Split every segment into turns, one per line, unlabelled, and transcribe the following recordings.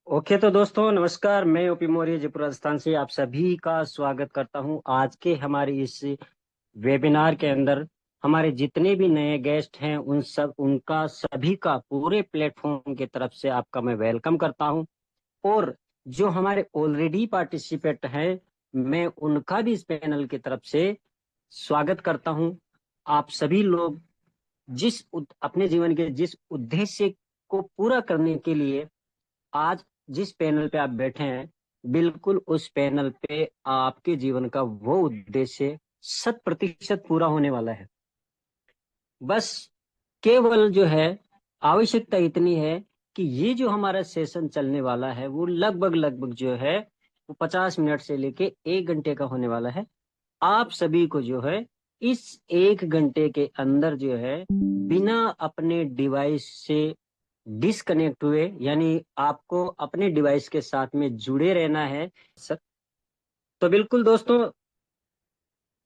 Okay तो दोस्तों नमस्कार। मैं ओपी मौर्य जयपुर राजस्थान से आप सभी का स्वागत करता हूं। आज के हमारे इस वेबिनार के अंदर हमारे जितने भी नए गेस्ट हैं उनका सभी का पूरे प्लेटफॉर्म की तरफ से आपका मैं वेलकम करता हूं। और जो हमारे ऑलरेडी पार्टिसिपेंट हैं मैं उनका भी इस पैनल की तरफ से स्वागत करता हूं। आप सभी लोग अपने जीवन के जिस उद्देश्य को पूरा करने के लिए आज जिस पैनल पे आप बैठे हैं, बिल्कुल उस पैनल पे आपके जीवन का वो उद्देश्य 100% पूरा होने वाला है। बस केवल जो है आवश्यकता इतनी है कि ये जो हमारा सेशन चलने वाला है वो लगभग लगभग जो है वो 50 मिनट से लेके 1 घंटे का होने वाला है। आप सभी को जो है इस 1 घंटे के अंदर जो है बिना अपने डिवाइस से डिसकनेक्ट हुए, यानी आपको अपने डिवाइस के साथ में जुड़े रहना है सर। तो बिल्कुल दोस्तों,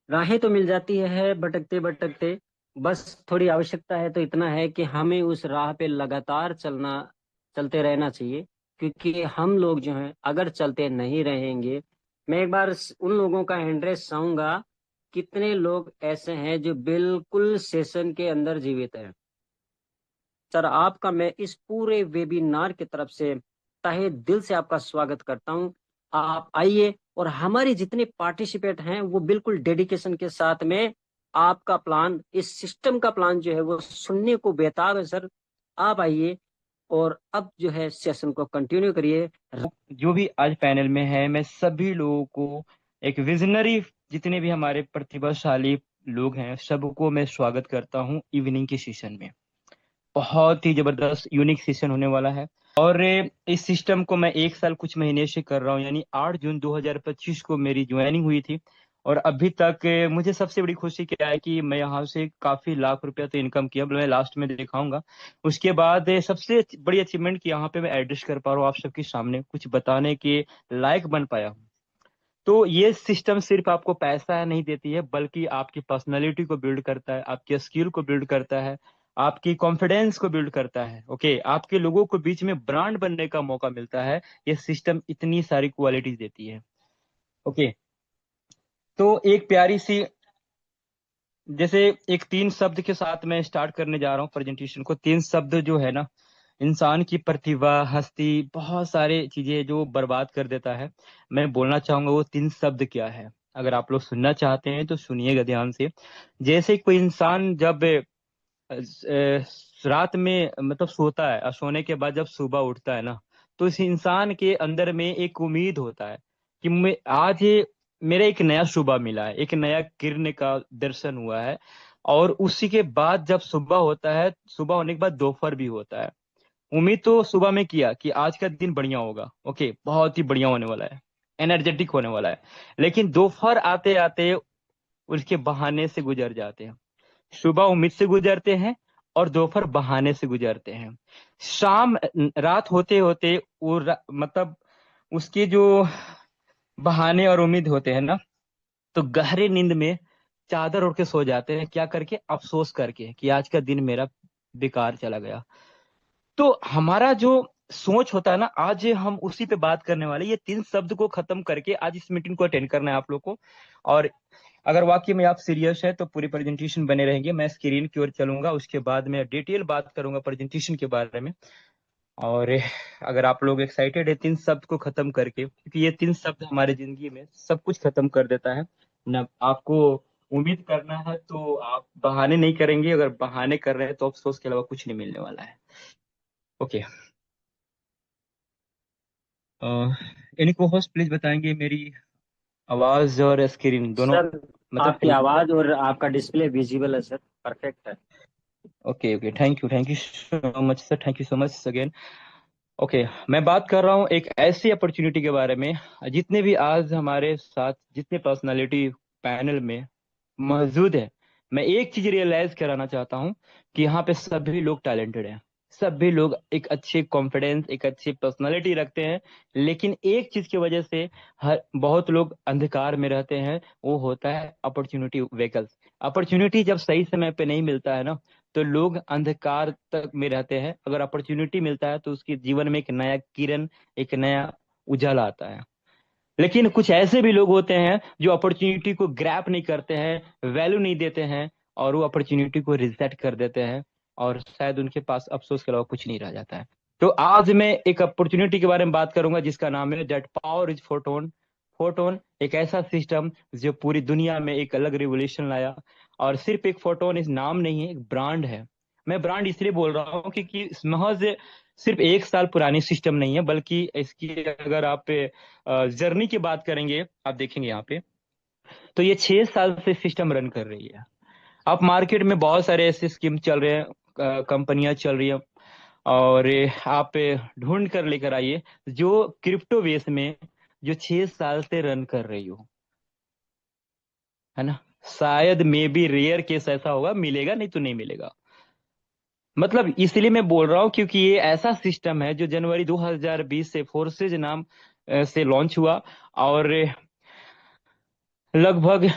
राहें तो मिल जाती है भटकते भटकते। बस थोड़ी आवश्यकता है तो इतना है कि हमें उस राह पे लगातार चलते रहना चाहिए। क्योंकि हम लोग जो हैं अगर चलते नहीं रहेंगे, मैं एक बार उन लोगों का एड्रेस चाहूंगा। कितने लोग ऐसे हैं जो बिल्कुल सेशन के अंदर जीवित हैं? सर आपका मैं इस पूरे वेबिनार की तरफ से तहे दिल से आपका स्वागत करता हूं। आप आइए और हमारे जितने पार्टिसिपेंट हैं वो बिल्कुल डेडिकेशन के साथ में आपका प्लान, इस सिस्टम का प्लान जो है वो सुनने को बेताब है सर। आप आइए और अब जो है सेशन को कंटिन्यू करिए।
जो भी आज पैनल में है, मैं सभी लोगों को एक विजनरी, जितने भी हमारे प्रतिभाशाली लोग हैं सबको मैं स्वागत करता हूं इवनिंग के सेशन में। बहुत ही जबरदस्त यूनिक सेशन होने वाला है। और इस सिस्टम को मैं 1 साल कुछ महीने से कर रहा हूँ, यानी 8 जून 2025 को मेरी ज्वाइनिंग हुई थी। और अभी तक मुझे सबसे बड़ी खुशी क्या है कि मैं यहाँ से काफी लाख रुपया तो इनकम किया, मैं लास्ट में दिखाऊंगा। उसके बाद सबसे बड़ी अचीवमेंट कि यहाँ पे मैं एड्रेस कर पा रहा हूँ आप सबके सामने, कुछ बताने के लायक बन पाया हूँ। तो ये सिस्टम सिर्फ आपको पैसा नहीं देती है, बल्कि आपकी पर्सनैलिटी को बिल्ड करता है, आपके स्किल को बिल्ड करता है, आपकी कॉन्फिडेंस को बिल्ड करता है। ओके, आपके लोगों को बीच में ब्रांड बनने का मौका मिलता है। ये सिस्टम इतनी सारी क्वालिटीज देती है। ओके, तो एक प्यारी सी, जैसे एक 3 शब्द के साथ मैं स्टार्ट करने जा रहा हूँ प्रेजेंटेशन को। 3 शब्द जो है ना, इंसान की प्रतिभा, हस्ती, बहुत सारे चीजें जो बर्बाद कर देता है। मैं बोलना चाहूंगा वो 3 शब्द क्या है। अगर आप लोग सुनना चाहते हैं तो सुनिएगा ध्यान से। जैसे कोई इंसान जब रात में मतलब सोता है और सोने के बाद जब सुबह उठता है ना, तो इस इंसान के अंदर में एक उम्मीद होता है कि मैं आज मेरा एक नया सुबह मिला है, एक नया किरण का दर्शन हुआ है। और उसी के बाद जब सुबह होता है, सुबह होने के बाद दोपहर भी होता है। उम्मीद तो सुबह में किया कि आज का दिन बढ़िया होगा, ओके, बहुत ही बढ़िया होने वाला है, एनर्जेटिक होने वाला है। लेकिन दोपहर आते आते उसके बहाने से गुजर जाते हैं। सुबह उम्मीद से गुजरते हैं और दोपहर बहाने से गुजरते हैं। शाम रात होते होते मतलब उसके जो बहाने और उम्मीद होते हैं ना, तो गहरे नींद में चादर ओढ़ के सो जाते हैं, क्या करके? अफसोस करके कि आज का दिन मेरा बेकार चला गया। तो हमारा जो सोच होता है ना, आज हम उसी पे बात करने वाले। ये 3 शब्द को खत्म करके आज इस मीटिंग को अटेंड करना है आप लोग को। और अगर वाकई में आप सीरियस है तो पूरी प्रेजेंटेशन बने रहेंगे। मैं स्क्रीन की ओर चलूंगा, उसके बाद मैं डिटेल बात करूंगा प्रेजेंटेशन के बारे में। और अगर आप लोग एक्साइटेड है 3 शब्द को खत्म करके, क्योंकि ये 3 शब्द हमारी जिंदगी में सब कुछ खत्म कर देता है ना। आपको उम्मीद करना है तो आप बहाने नहीं करेंगे, अगर बहाने कर रहे हैं तो अफसोस के अलावा कुछ नहीं मिलने वाला है। ओके, इन्हीं को होस्ट प्लीज बताएंगे मेरी आवाज और स्क्रीन दोनों
सर
मतलब
आपकी
ठीक है?
आवाज और आपका डिस्प्ले विजिबल है सर, परफेक्ट है।
Okay okay, thank you so much sir, thank you so much again. Okay, मैं बात कर रहा हूँ एक ऐसी अपॉर्चुनिटी के बारे में। जितने भी आज हमारे साथ जितने पर्सनालिटी पैनल में मौजूद है, मैं एक चीज रियलाइज कराना चाहता हूँ कि यहाँ पे सभी लोग टैलेंटेड हैं। सभी लोग एक अच्छे कॉन्फिडेंस, एक अच्छी पर्सनालिटी रखते हैं। लेकिन एक चीज की वजह से हर बहुत लोग अंधकार में रहते हैं, वो होता है अपॉर्चुनिटी व्हीकल्स। अपॉर्चुनिटी जब सही समय पे नहीं मिलता है ना, तो लोग अंधकार तक में रहते हैं। अगर अपॉर्चुनिटी मिलता है तो उसके जीवन में एक नया किरण, एक नया उजाला आता है। लेकिन कुछ ऐसे भी लोग होते हैं जो अपॉर्चुनिटी को ग्रैप नहीं करते हैं, वैल्यू नहीं देते हैं, और वो अपॉर्चुनिटी को रिजेक्ट कर देते हैं, और शायद उनके पास अफसोस के अलावा कुछ नहीं रह जाता है। तो आज मैं एक अपॉर्चुनिटी के बारे में बात करूंगा जिसका नाम है that power is photon. Photon एक ऐसा सिस्टम जो पूरी दुनिया में एक अलग रिवोल्यूशन लाया। और सिर्फ एक फोटोन इस नाम नहीं है, एक ब्रांड है। मैं ब्रांड इसलिए बोल रहा हूँ क्योंकि इस महज सिर्फ 1 साल पुरानी सिस्टम नहीं है, बल्कि इसकी अगर आप जर्नी की बात करेंगे, आप देखेंगे यहाँ पे, तो ये 6 साल से सिस्टम रन कर रही है। आप मार्केट में बहुत सारे ऐसे स्कीम चल रहे हैं, कंपनियां चल रही हैं, और आप ढूंढ कर लेकर आइए जो क्रिप्टो बेस में जो 6 साल से रन कर रही हो, है ना। शायद मे बी रेयर केस ऐसा होगा, मिलेगा नहीं तो नहीं मिलेगा। मतलब इसलिए मैं बोल रहा हूँ क्योंकि ये ऐसा सिस्टम है जो जनवरी 2020 से फोर्सेज नाम से लॉन्च हुआ। और लगभग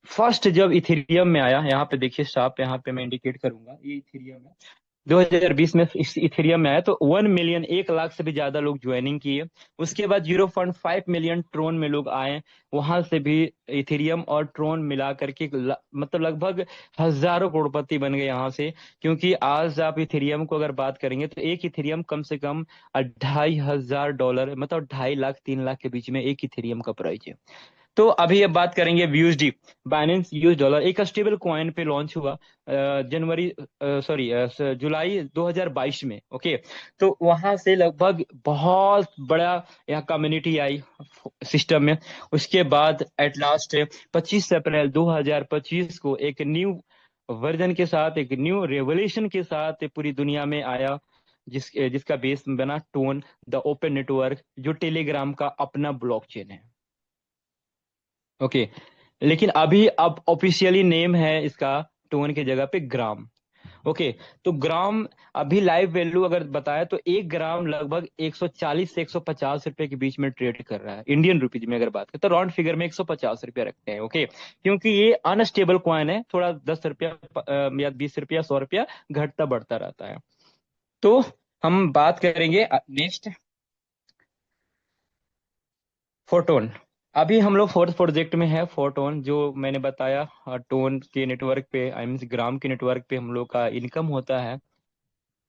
फर्स्ट जब इथेरियम में आया, यहाँ पे देखिए साफ, यहाँ पे मैं इंडिकेट करूंगा, ये इथेरियम है। 2020 में इस इथेरियम में आया तो 1 मिलियन, 1 लाख से भी ज्यादा लोग ज्वाइनिंग किए। उसके बाद 0.5 मिलियन ट्रोन में लोग आए, वहां से भी इथेरियम और ट्रोन मिला करके मतलब लगभग हजारों करोड़पति बन गए यहाँ से। क्योंकि आज आप इथेरियम को अगर बात करेंगे तो एक इथेरियम कम से कम $2,500, मतलब 2.5 लाख 3 लाख के बीच में एक इथेरियम का प्राइस है। तो अभी अब बात करेंगे यूएसडी, बाइनेंस यूएस डॉलर, एक स्टेबल कॉइन पे लॉन्च हुआ जुलाई 2022 में। ओके, तो वहां से लगभग बहुत बड़ा यहाँ कम्युनिटी आई सिस्टम में। उसके बाद एट लास्ट 25 अप्रैल 2025 को एक न्यू वर्जन के साथ, एक न्यू रेवोल्यूशन के साथ पूरी दुनिया में आया, जिसका बेस बना टोन, द ओपन नेटवर्क, जो टेलीग्राम का अपना ब्लॉकचेन है। ओके, लेकिन अभी अब ऑफिशियली नेम है इसका टोन की जगह पे ग्राम। ओके, तो ग्राम अभी लाइव वैल्यू अगर बताया तो 1 ग्राम लगभग 140 से 150 रुपए के बीच में ट्रेड कर रहा है। इंडियन रुपीज में अगर बात करें तो राउंड फिगर में 150 रुपया रखते हैं। ओके, क्योंकि ये अनस्टेबल कॉइन है, थोड़ा 10 रुपया या 20 रुपया 100 रुपया घटता बढ़ता रहता है। तो हम बात करेंगे नेक्स्ट, फोटोन। अभी हम लोग फोर्थ प्रोजेक्ट में है फोटोन, जो मैंने बताया टोन के नेटवर्क पे, आई मीन ग्राम के नेटवर्क पे हम लोग का इनकम होता है।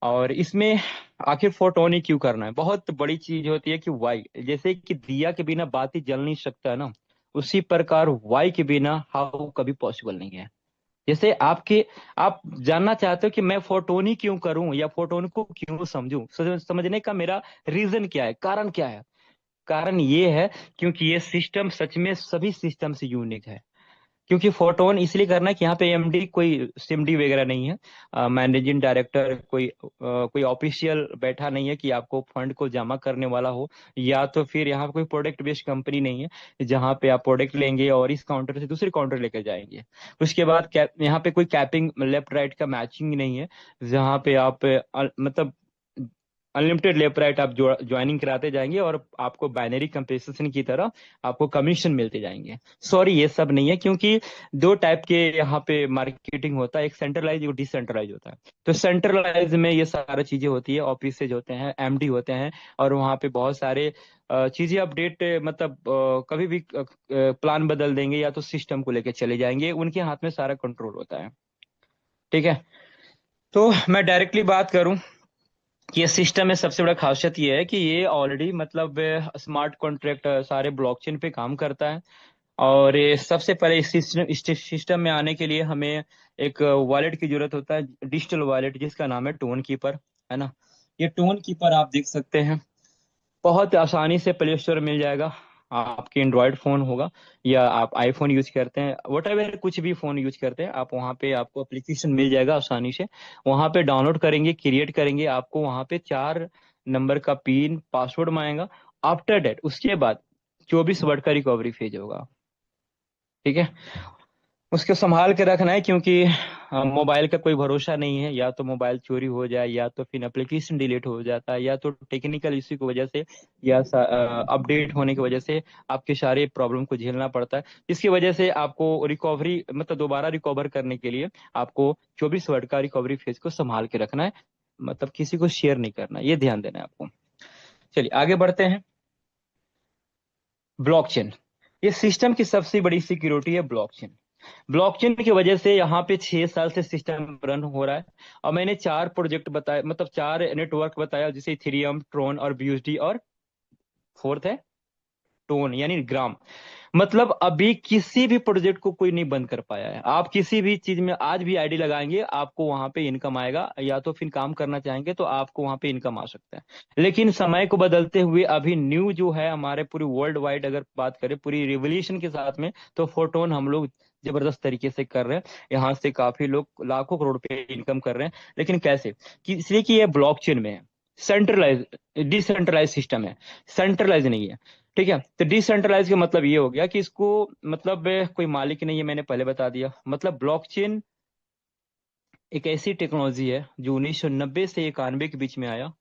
और इसमें आखिर फोटोन ही क्यों करना है, बहुत बड़ी चीज होती है कि वाई, जैसे कि दिया के बिना बाती जल नहीं सकता है ना, उसी प्रकार वाई के बिना हाउ कभी पॉसिबल नहीं है। जैसे आप जानना चाहते हो कि मैं फोटोन ही क्यों करूं या फोटोन को क्यों समझूं, समझने का मेरा रीजन क्या है, कारण क्या है। कारण ये है क्योंकि ये सिस्टम सच में सभी सिस्टम से यूनिक है। क्योंकि फोटोन इसलिए करना है कि यहाँ पे एमडी कोई सिमडी वगैरह नहीं है, मैनेजिंग डायरेक्टर कोई ऑफिशियल बैठा नहीं है कि आपको फंड को जमा करने वाला हो, या तो फिर यहाँ पे कोई प्रोडक्ट बेस्ड कंपनी नहीं है जहाँ पे आप प्रोडक्ट लेंगे और इस काउंटर से दूसरे काउंटर लेकर जाएंगे। उसके बाद यहाँ पे कोई कैपिंग लेफ्ट राइट का मैचिंग नहीं है, जहाँ पे आप मतलब अनलिमिटेड लेफ्ट राइट आप ज्वाइनिंग कराते जाएंगे और आपको बाइनरी कंपेंसेशन की तरह आपको कमीशन मिलते जाएंगे। सॉरी, ये सब नहीं है, क्योंकि दो टाइप के यहाँ पे मार्केटिंग होता है, एक सेंट्रलाइज और डिसेंट्रलाइज होता है। तो सेंट्रलाइज में ये सारी चीजें होती है, ऑफिसेज होते हैं, एमडी होते हैं, और वहाँ पे बहुत सारे चीजें अपडेट, मतलब कभी भी प्लान बदल देंगे या तो सिस्टम को लेके चले जाएंगे, उनके हाथ में सारा कंट्रोल होता है। ठीक है, तो मैं डायरेक्टली बात करूं कि ये सिस्टम में सबसे बड़ा खासियत ये है कि ये ऑलरेडी मतलब स्मार्ट कॉन्ट्रैक्ट सारे ब्लॉकचेन पे काम करता है। और ये सबसे पहले इस सिस्टम में आने के लिए हमें एक वॉलेट की जरूरत होता है, डिजिटल वॉलेट, जिसका नाम है टोन कीपर, है ना। ये टोन कीपर आप देख सकते हैं, बहुत आसानी से प्ले स्टोर मिल जाएगा। आपके एंड्रॉयड फोन होगा या आप आईफोन यूज करते हैं, वट एवर कुछ भी फोन यूज करते हैं आप, वहाँ पे आपको एप्लीकेशन मिल जाएगा आसानी से। वहाँ पे डाउनलोड करेंगे, क्रिएट करेंगे, आपको वहाँ पे 4 नंबर का पिन पासवर्ड मांगेगा। आफ्टर डेट उसके बाद 24 वर्ड का रिकवरी फेज होगा। ठीक है, उसको संभाल के रखना है, क्योंकि मोबाइल का कोई भरोसा नहीं है। या तो मोबाइल चोरी हो जाए, या तो फिर एप्लीकेशन डिलीट हो जाता है, या तो टेक्निकल इश्यू की वजह से, या अपडेट होने की वजह से आपके सारे प्रॉब्लम को झेलना पड़ता है। इसकी वजह से आपको रिकवरी, मतलब दोबारा रिकवर करने के लिए आपको 24 वर्ड का रिकवरी फेज को संभाल के रखना है, मतलब किसी को शेयर नहीं करना, ये ध्यान देना है आपको। चलिए आगे बढ़ते हैं। ब्लॉकचेन, ये सिस्टम की सबसे बड़ी सिक्योरिटी है ब्लॉकचेन। ब्लॉकचेन की वजह से यहाँ पे 6 साल से सिस्टम रन हो रहा है। और मैंने 4 प्रोजेक्ट बताए, मतलब 4 नेटवर्क बताया, जैसे इथेरियम, ट्रोन और BUSD, और फोर्थ है टोन यानी ग्राम। मतलब अभी किसी भी प्रोजेक्ट को कोई नहीं बंद कर पाया है। आप किसी भी चीज में आज भी आईडी लगाएंगे, आपको वहां पे इनकम आएगा, या तो फिर काम करना चाहेंगे तो आपको वहां पे इनकम आ सकता है। लेकिन समय को बदलते हुए अभी न्यू जो है हमारे पूरी वर्ल्ड वाइड अगर बात करें पूरी रिवोल्यूशन के साथ में, तो फोटोन हम लोग जबरदस्त तरीके से कर रहे हैं। यहाँ से काफी लोग लाखों करोड़ पे इनकम कर रहे हैं। लेकिन कैसे? कि इसलिए कि ये ब्लॉकचेन में है, सेंट्रलाइज डिसेंट्रलाइज सिस्टम है, सेंट्रलाइज नहीं है। ठीक है, तो डिसेंट्रलाइज का मतलब ये हो गया कि इसको, मतलब कोई मालिक नहीं है, मैंने पहले बता दिया। मतलब ब्लॉकचेन एक ऐसी टेक्नोलॉजी है जो 1990 से 91 के बीच में आया,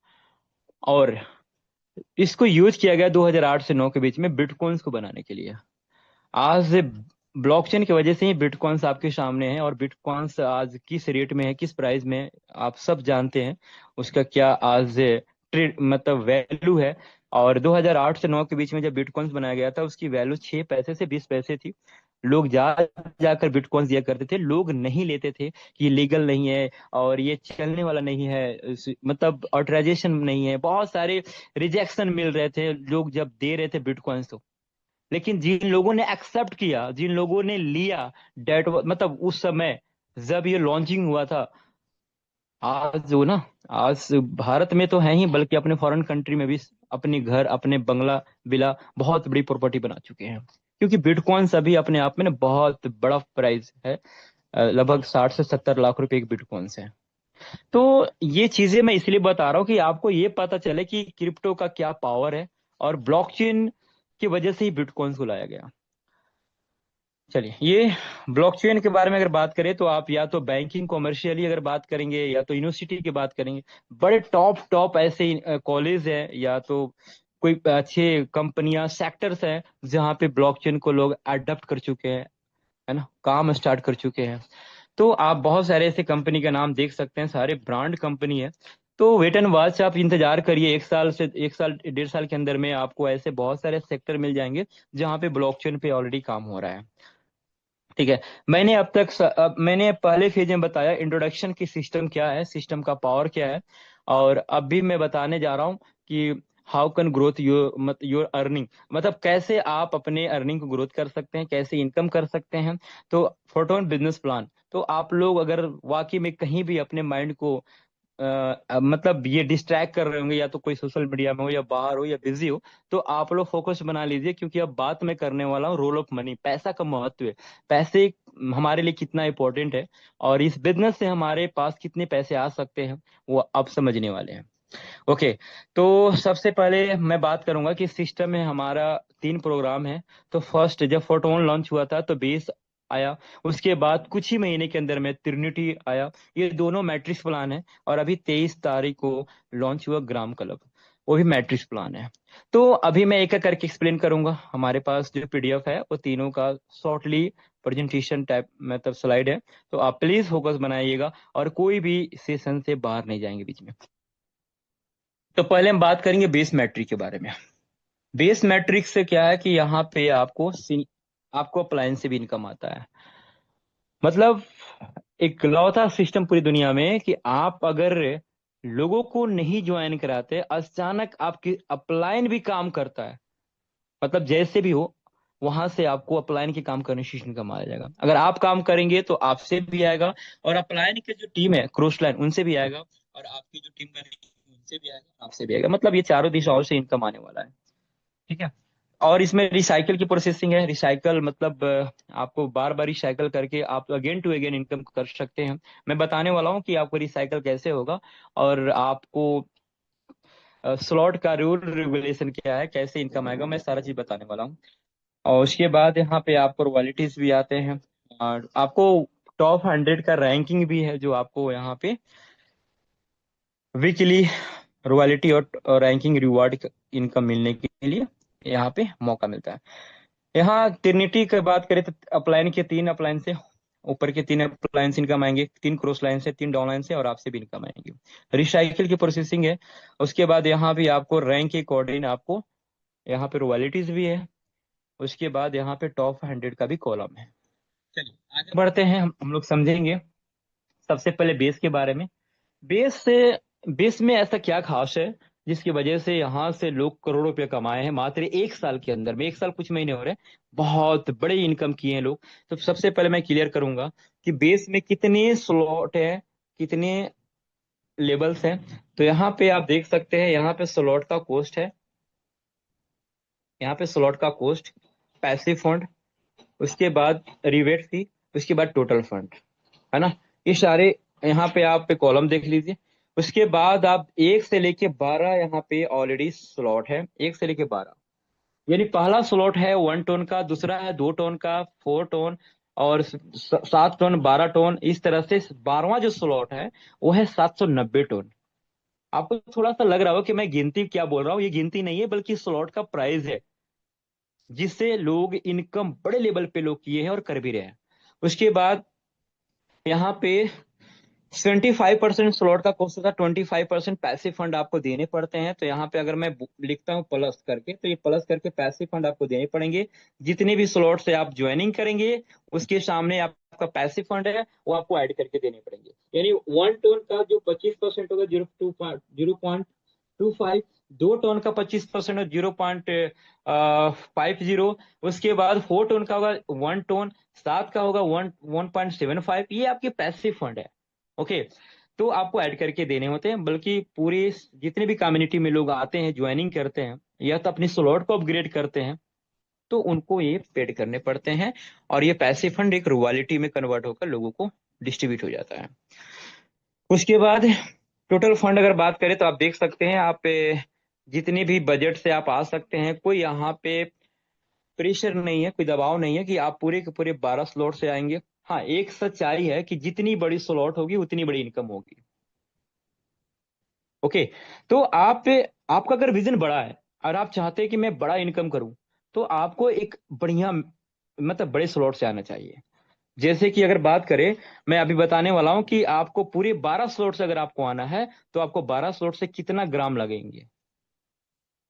और इसको यूज किया गया 2008 से 9 के बीच में बिटकॉइंस को बनाने के लिए। आज ब्लॉकचेन की वजह से ही बिटकॉइंस आपके सामने है, और बिटकॉइंस आज किस रेट में है, किस प्राइस में है, आप सब जानते हैं। उसका क्या आज ट्रेड मतलब वैल्यू है। और 2008 से 9 के बीच में जब बिटकॉइंस बनाया गया था, उसकी वैल्यू 6 पैसे से 20 पैसे थी। लोग जा जाकर बिटकॉइंस दिया करते थे, लोग नहीं लेते थे कि लीगल नहीं है और ये चलने वाला नहीं है, मतलब ऑथराइजेशन नहीं है, बहुत सारे रिजेक्शन मिल रहे थे लोग जब दे रहे थे बिटकॉइंस। तो लेकिन जिन लोगों ने एक्सेप्ट किया, जिन लोगों ने लिया, डेट मतलब उस समय जब ये लॉन्चिंग हुआ था, आज जो ना, आज भारत में तो है ही, बल्कि अपने फॉरेन कंट्री में भी अपने घर, अपने बंगला बिला बहुत बड़ी प्रॉपर्टी बना चुके हैं। क्योंकि बिटकॉइंस अभी अपने आप में ना बहुत बड़ा प्राइस है। लगभग 60 से 70 लाख रुपए एक बिटकॉइंस है। तो ये चीजें मैं इसलिए बता रहा हूँ कि आपको ये पता चले कि क्रिप्टो का क्या पावर है, और ब्लॉकचेन की वजह से ही बिटकॉइंस को लाया गया। चलिए, ये ब्लॉकचेन के बारे में अगर बात करें तो आप या तो बैंकिंग कॉमर्शियली अगर बात करेंगे, या तो यूनिवर्सिटी की बात करेंगे, बड़े टॉप टॉप ऐसे कॉलेज है, या तो कोई अच्छे कंपनियां, सेक्टर्स हैं जहाँ पे ब्लॉकचेन को लोग अडॉप्ट कर चुके हैं, है ना, काम स्टार्ट कर चुके हैं। तो आप बहुत सारे ऐसे कंपनी का नाम देख सकते हैं, सारे ब्रांड कंपनी है। तो वेट एंड वॉच, आप इंतजार करिए, 1 साल 1 साल 1.5 साल के अंदर में आपको ऐसे बहुत सारे सेक्टर मिल जाएंगे जहाँ पे ब्लॉकचेन पे ऑलरेडी काम हो रहा है। ठीक है। मैंने पहले फेज में बताया इंट्रोडक्शन की सिस्टम क्या है, सिस्टम का पावर क्या है। और अभी मैं बताने जा रहा हूँ कि how can growth your earning, मतलब कैसे आप अपने अर्निंग को ग्रोथ कर सकते हैं, कैसे इनकम कर सकते हैं। तो फोटोन बिजनेस प्लान, तो आप लोग अगर वाकई में कहीं भी अपने माइंड को मतलब ये डिस्ट्रैक्ट कर रहे होंगे, या तो कोई सोशल मीडिया में हो, या बाहर हो, या बिजी हो, तो आप लोग फोकस बना लीजिए। क्योंकि अब बात मैं करने वाला हूँ रोल ऑफ मनी, पैसा का महत्व है, पैसे हमारे लिए कितना इंपॉर्टेंट है, और इस बिजनेस से हमारे पास कितने पैसे आ सकते हैं, वो अब समझने वाले हैं। ओके। तो सबसे पहले मैं बात करूंगा कि सिस्टम में हमारा 3 प्रोग्राम है। तो फर्स्ट, जब फोटोन लॉन्च हुआ था तो बेस आया। उसके बाद कुछ ही महीने के अंदर में ट्रिनिटी आया। ये दोनों मैट्रिक्स प्लान है। और अभी 23 तारीख को लॉन्च हुआ ग्राम क्लब, वो भी मैट्रिक्स प्लान है। तो अभी मैं एक एक करके एक्सप्लेन करूंगा। हमारे पास जो PDF है वो तीनों का शॉर्टली प्रेजेंटेशन टाइप मतलब स्लाइड है। तो आप प्लीज फोकस बनाइएगा, और कोई भी सेशन से बाहर नहीं जाएंगे बीच में। तो पहले हम बात करेंगे बेस मैट्रिक के बारे में। बेस मैट्रिक से क्या है कि यहाँ पे आपको अप्लायंस से भी इनकम आता है। मतलब एक लौता सिस्टम पूरी दुनिया में कि आप अगर लोगों को नहीं ज्वाइन कराते, अचानक आपकी अपलाइन भी काम करता है, मतलब जैसे भी हो, वहां से आपको अपलाइन के काम करने से इनकम आ जाएगा। अगर आप काम करेंगे तो आपसे भी आएगा, और अपलाइन की जो टीम है क्रॉस लाइन, उनसे भी आएगा, और आपकी जो टीम बनेगी उनसे भी आएगा, आपसे भी आएगा। मतलब ये चारों दिशाओं से इनकम आने वाला है। ठीक है। और इसमें रिसाइकल की प्रोसेसिंग है। रिसाइकल मतलब आपको बार बार रिसाइकल करके आप अगेन टू अगेन इनकम कर सकते हैं। मैं बताने वाला हूँ कि आपको रिसाइकल कैसे होगा, और आपको स्लॉट का रूल रेगुलेशन क्या है, कैसे इनकम आएगा, मैं सारा चीज बताने वाला हूँ। और उसके बाद यहाँ पे आपको रॉयल्टीज भी आते हैं। और आपको टॉप 100 का रैंकिंग भी है, जो आपको यहाँ पे वीकली रॉयल्टी और रैंकिंग रिवार्ड इनकम मिलने के लिए यहाँ पे मौका मिलता है। यहाँ ट्रिनिटी की बात करें तो अपलाइन के 3 अपलाइन से ऊपर के 3 अपलाइन से इनकम आएंगे, 3 क्रॉस लाइन से, 3 डाउन लाइन से, और आपसे भी इनकम आएंगे। रिसाइकिल की प्रोसेसिंग है। उसके बाद यहाँ भी आपको रैंक के अकॉर्डिंग आपको यहाँ पे रॉयल्टीज भी है। उसके बाद यहाँ पे टॉप 100 का भी कॉलम है। चलिए आगे बढ़ते हैं, हम लोग समझेंगे सबसे पहले बेस के बारे में। बेस से बेस में ऐसा क्या खास है जिसकी वजह से यहाँ से लोग करोड़ों रुपए कमाए हैं मात्र 1 साल के अंदर में। 1 साल कुछ महीने हो रहे हैं, बहुत बड़े इनकम किए हैं लोग। तो सबसे पहले मैं क्लियर करूंगा कि बेस में कितने स्लॉट है, कितने लेवल्स हैं। तो यहाँ पे आप देख सकते हैं, यहाँ पे स्लॉट का कॉस्ट है, यहाँ पे स्लॉट का कॉस्ट, पैसिव फंड, उसके बाद रिवेट फी, उसके बाद टोटल फंड, है ना। ये सारे यहाँ पे आप पे कॉलम देख लीजिए। उसके बाद आप 1 से लेके 12 यहाँ पे ऑलरेडी स्लॉट है, 1 से लेके 12। यानी पहला स्लॉट है 1 टन का, दूसरा है 2 टन का, 4 टन, और 7 टन, 12 टन, इस तरह से 12वां जो स्लॉट है वो है 790 टन। आपको थोड़ा सा लग रहा हो कि मैं गिनती क्या बोल रहा हूँ, ये गिनती नहीं है बल्कि स्लॉट का प्राइस है, जिससे लोग इनकम बड़े लेवल पे लोग किए हैं और कर भी रहे हैं। उसके बाद यहाँ पे 25% स्लॉट का कॉस्ट होता है, 25% पैसिव फंड आपको देने पड़ते हैं। तो यहाँ पे अगर मैं लिखता हूँ प्लस करके, तो ये प्लस करके पैसिव फंड आपको देने पड़ेंगे। जितने भी स्लॉट से आप ज्वाइनिंग करेंगे उसके सामने आपका पैसिव फंड है वो आपको ऐड करके देने पड़ेंगे। यानी 1 टन का जो 25% होगा, 0.25, 2 टन का 25% और 0.50, उसके बाद 4 टन का होगा 1 टन, 7 का होगा 1.75, ये आपके पैसिव फंड है। ओके, तो आपको ऐड करके देने होते हैं। बल्कि पूरे जितने भी कम्युनिटी में लोग आते हैं, ज्वाइनिंग करते हैं या तो अपनी स्लॉट को अपग्रेड करते हैं, तो उनको ये पेड करने पड़ते हैं। और ये पैसे फंड एक रॉयल्टी में कन्वर्ट होकर लोगों को डिस्ट्रीब्यूट हो जाता है। उसके बाद टोटल फंड अगर बात करें तो आप देख सकते हैं, आप जितने भी बजट से आप आ सकते हैं, कोई यहाँ पे प्रेशर नहीं है, कोई दबाव नहीं है कि आप पूरे के पूरे 12 स्लॉट से आएंगे। हाँ, एक सच्चाई है कि जितनी बड़ी स्लॉट होगी उतनी बड़ी इनकम होगी। ओके, तो आपका अगर विजन बड़ा है और आप चाहते हैं कि मैं बड़ा इनकम करूं, तो आपको एक बढ़िया मतलब बड़े स्लॉट से आना चाहिए। जैसे कि अगर बात करें, मैं अभी बताने वाला हूं कि आपको पूरे 12 स्लॉट से अगर आपको आना है तो आपको 12 स्लॉट से कितना ग्राम लगेंगे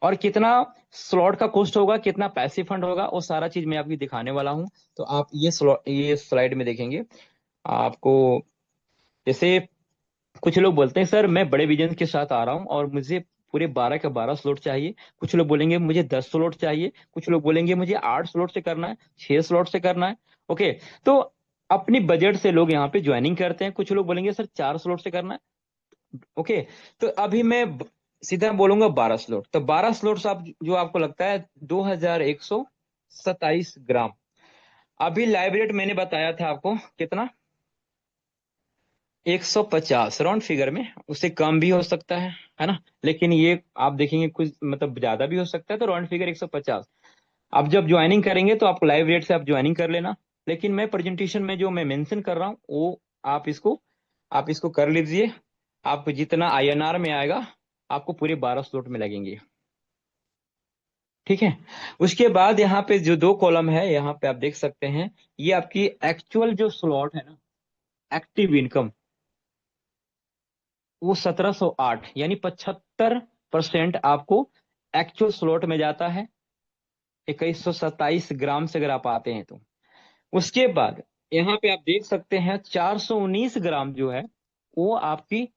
और कितना स्लॉट का कॉस्ट होगा, कितना पैसिव फंड होगा, वो सारा चीज मैं आपको दिखाने वाला हूं। तो आप ये स्लाइड में देखेंगे आपको। जैसे कुछ लोग बोलते हैं सर मैं बड़े विजन के साथ आ रहा हूँ और मुझे पूरे 12 के 12 स्लॉट चाहिए। कुछ लोग बोलेंगे मुझे 10 स्लॉट चाहिए, कुछ लोग बोलेंगे मुझे 8 स्लॉट से करना है, 6 स्लॉट से करना है। ओके, तो अपनी बजट से लोग यहाँ पे ज्वाइनिंग करते हैं। कुछ लोग बोलेंगे सर 4 स्लॉट से करना है। ओके, तो अभी मैं सीधा बोलूंगा 12 स्लॉट। तो 12 स्लॉट्स आप जो आपको लगता है 2127 ग्राम। अभी लाइव रेट मैंने बताया था आपको कितना, 150 राउंड फिगर में, उससे कम भी हो सकता है ना। लेकिन ये आप देखेंगे कुछ मतलब ज्यादा भी हो सकता है, तो राउंड फिगर 150। आप जब ज्वाइनिंग करेंगे तो आपको लाइव रेट से आप ज्वाइनिंग कर लेना। लेकिन मैं प्रेजेंटेशन में जो मैं मेंशन कर रहा हूँ वो आप इसको कर लीजिए। आप जितना आईएनआर में आएगा आपको पूरे 12 स्लॉट में लगेंगे। ठीक है, उसके बाद यहाँ पे जो 2 कॉलम है यहाँ पे आप देख सकते हैं, ये आपकी एक्चुअल जो स्लॉट है ना, एक्टिव इनकम, वो 1708 यानी 75% आपको एक्चुअल स्लॉट में जाता है, 2127 ग्राम से अगर आप आते हैं तो। उसके बाद यहाँ पे आप देख सकते हैं 419 ग्राम जो है वो आपकी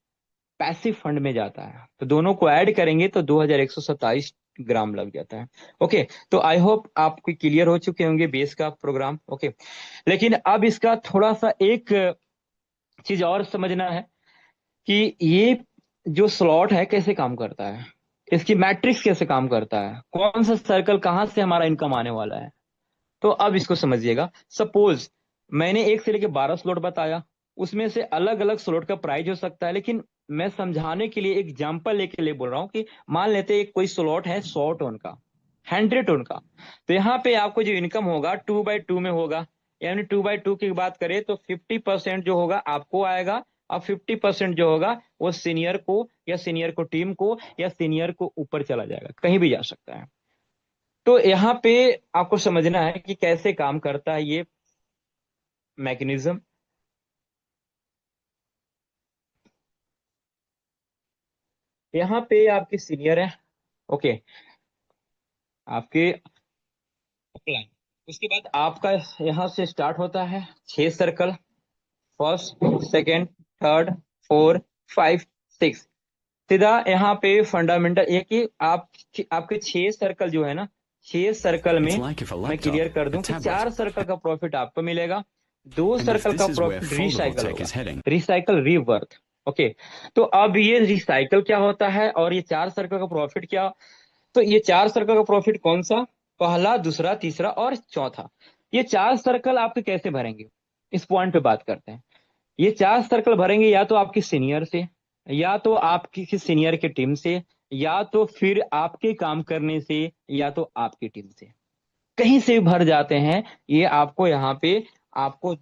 पैसिव फंड में जाता है। तो दोनों को ऐड करेंगे तो 2127 ग्राम लग जाता है। ओके, तो आई होप आपको क्लियर हो चुके होंगे बेस का प्रोग्राम। ओके, लेकिन अब इसका थोड़ा सा एक चीज और समझना है कि ये जो स्लॉट है कैसे काम करता है, इसकी मैट्रिक्स कैसे काम करता है, कौन सा सर्कल कहाँ से हमारा इनकम आने वाला है। तो अब इसको समझिएगा। सपोज मैंने 1 से लेके 12 स्लॉट बताया, उसमें से अलग अलग स्लॉट का प्राइस हो सकता है, लेकिन मैं समझाने के लिए एग्जाम्पल लेके लिए बोल रहा हूँ कि मान लेते हैं कोई स्लॉट है 100 टन का, 100 टन का। तो यहाँ पे आपको जो इनकम होगा 2/2 में होगा। यानी 2/2 की बात करें तो 50% जो होगा आपको आएगा, और 50% जो होगा वो सीनियर को, या सीनियर को टीम को, या सीनियर को ऊपर चला जाएगा, कहीं भी जा सकता है। तो यहाँ पे आपको समझना है कि कैसे काम करता है ये मैकेनिज्म। यहाँ पे आपके सीनियर है, ओके, आपके अपलाइन। उसके बाद आपका यहाँ से स्टार्ट होता है 6 circle, first, second, third, four, five, six. सीधा यहाँ पे फंडामेंटल ये कि आप आपके 6 सर्कल जो है ना, 6 सर्कल
It's
में
like if a
मैं क्लियर
laptop,
कर
a
दूं कि
tablet,
4 सर्कल का प्रॉफिट आपको मिलेगा, दो
and if
सर्कल
this
का
is where
profit
foldable
recycle
tech
होगा,
is heading.
रिसाइकल रीवर्थ। ओके, तो अब ये रिसाइकल क्या होता है और ये 4 सर्कल का प्रॉफिट क्या? तो ये 4 सर्कल का प्रॉफिट कौन सा? पहला, दूसरा, तीसरा और चौथा। ये 4 सर्कल आपके कैसे भरेंगे, इस पॉइंट पे बात करते हैं। ये 4 सर्कल भरेंगे या तो आपकी सीनियर से, या तो आपकी सीनियर की टीम से, या तो फिर आपके काम करने से, या तो आपकी टीम से, कहीं से भी भर जाते हैं। ये आपको यहाँ पे आपको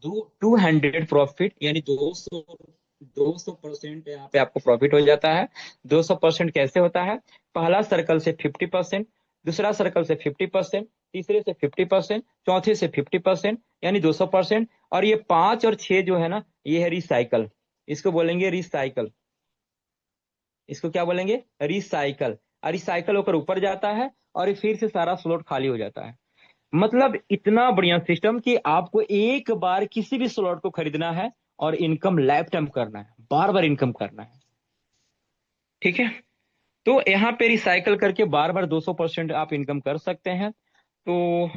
200 प्रॉफिट, यानी 200% यहाँ पे आपको प्रॉफिट हो जाता है। 200% कैसे होता है? पहला सर्कल से 50%, दूसरा सर्कल से 50%, तीसरे से 50%, चौथे से 50%, यानी 200%। और ये 5 और 6 जो है ना, ये है रिसाइकल, इसको बोलेंगे रिसाइकल, इसको क्या बोलेंगे? रिसाइकल। और रिसाइकल होकर ऊपर जाता है और ये फिर से सारा स्लॉट खाली हो जाता है। मतलब इतना बढ़िया सिस्टम कि आपको एक बार किसी भी स्लॉट को खरीदना है और इनकम लाइफ टाइम करना है, बार बार इनकम करना है। ठीक है, तो यहाँ पे रिसाइकल करके बार बार 200% आप इनकम कर सकते हैं। तो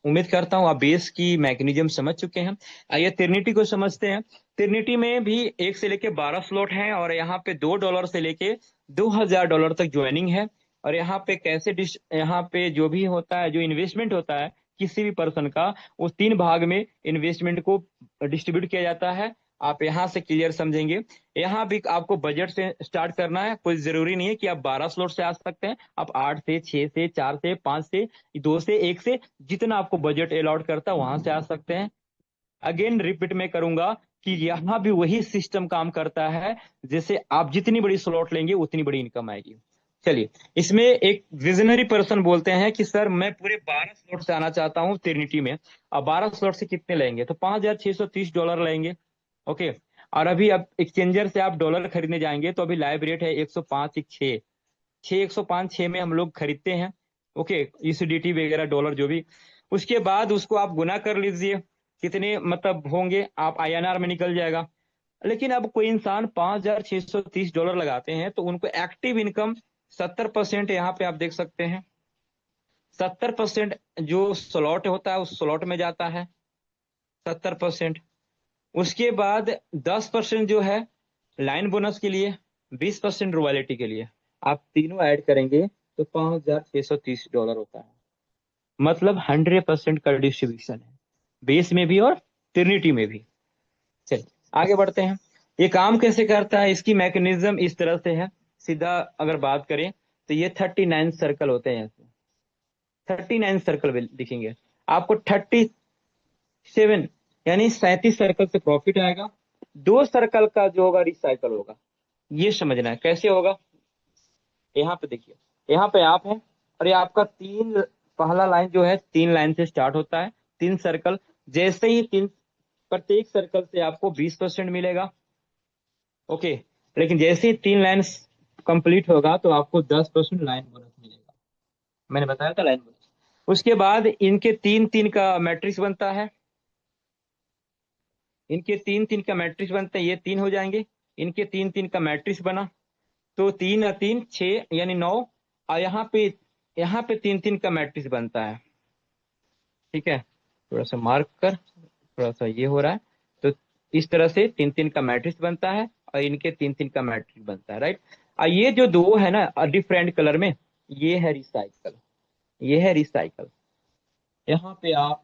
उम्मीद करता हूँ आप बेस की मैकेनिज्म समझ चुके हैं। आइए ट्रिनिटी को समझते हैं। ट्रिनिटी में भी 1 से लेके 12 स्लॉट हैं, और यहाँ पे $2 से लेके $2000 तक ज्वाइनिंग है। और यहाँ पे कैसे यहाँ पे जो भी होता है, जो इन्वेस्टमेंट होता है किसी भी पर्सन का, उस 3 भाग में इन्वेस्टमेंट को डिस्ट्रीब्यूट किया जाता है। आप यहाँ से क्लियर समझेंगे। यहाँ भी आपको बजट से स्टार्ट करना है, कोई जरूरी नहीं है कि आप 12 स्लॉट से आ सकते हैं। आप 8 से, 6 से, 4 से, 5 से, 2 से, 1 से, जितना आपको बजट अलाउड करता है वहां से आ सकते हैं। अगेन रिपीट में करूंगा कि यहाँ भी वही सिस्टम काम करता है, जैसे आप जितनी बड़ी स्लॉट लेंगे उतनी बड़ी इनकम आएगी। चलिए, इसमें एक विजनरी पर्सन बोलते हैं कि सर मैं पूरे 12 स्लॉट से आना चाहता हूँ ट्रिनिटी में। अब 12 स्लॉट से कितने लेंगे? तो $5630 लेंगे। ओके, और अभी अब एक्सचेंजर से आप डॉलर खरीदने जाएंगे तो अभी लाइव रेट है 105, 6 105, 6 में हम लोग खरीदते हैं। ओके, यूएसडीटी वगैरह डॉलर जो भी, उसके बाद उसको आप गुना कर लीजिए कितने मतलब होंगे, आप आईएनआर में निकल जाएगा। लेकिन अब कोई इंसान $5630 लगाते हैं तो उनको एक्टिव इनकम 70% यहाँ पे आप देख सकते हैं। 70% जो स्लॉट होता है उस स्लॉट में जाता है, 70%। उसके बाद 10% जो है लाइन बोनस के लिए, 20% रॉयल्टी के लिए। आप तीनों ऐड करेंगे तो $5630 होता है। मतलब 100% का डिस्ट्रीब्यूशन है, बेस में भी और ट्रिनिटी में भी। चलिए आगे बढ़ते हैं। ये काम कैसे करता है, इसकी मैकेनिज्म इस तरह से है। सीधा अगर बात करें तो ये 39 सर्कल होते हैं, ऐसे 39 सर्कल दिखेंगे आपको। 37 यानी 37 सर्कल से प्रॉफिट आएगा। 2 सर्कल का जो होगा रिसाइकल होगा, ये समझना है कैसे होगा। यहाँ पे देखिए, यहाँ पे आप है और ये आपका पहला लाइन जो है 3 लाइन से स्टार्ट होता है, 3 सर्कल। जैसे ही प्रत्येक सर्कल से आपको 20% मिलेगा। ओके, लेकिन जैसे ही 3 लाइन कंप्लीट होगा तो आपको 10% लाइन बोनस मिलेगा। मैंने बताया था लाइन बोनस। उसके बाद इनके 3-3 का मैट्रिक्स बनता है, इनके 3-3 का मैट्रिक्स बनता है, ये 3 हो जाएंगे, इनके 3-3 का मैट्रिक्स बना, तो 3 और 3 6 यानी 9। और यहाँ पे 3-3 का मैट्रिक्स बनता है। ठीक है, थोड़ा सा मार्क कर, थोड़ा सा ये हो रहा है। तो इस तरह से 3-3 का मैट्रिक्स बनता है और इनके 3-3 का मैट्रिक्स बनता है, राइट। और ये जो दो है ना डिफरेंट कलर में, ये है रिसाइकल, ये है रिसाइकल। यहाँ पे आप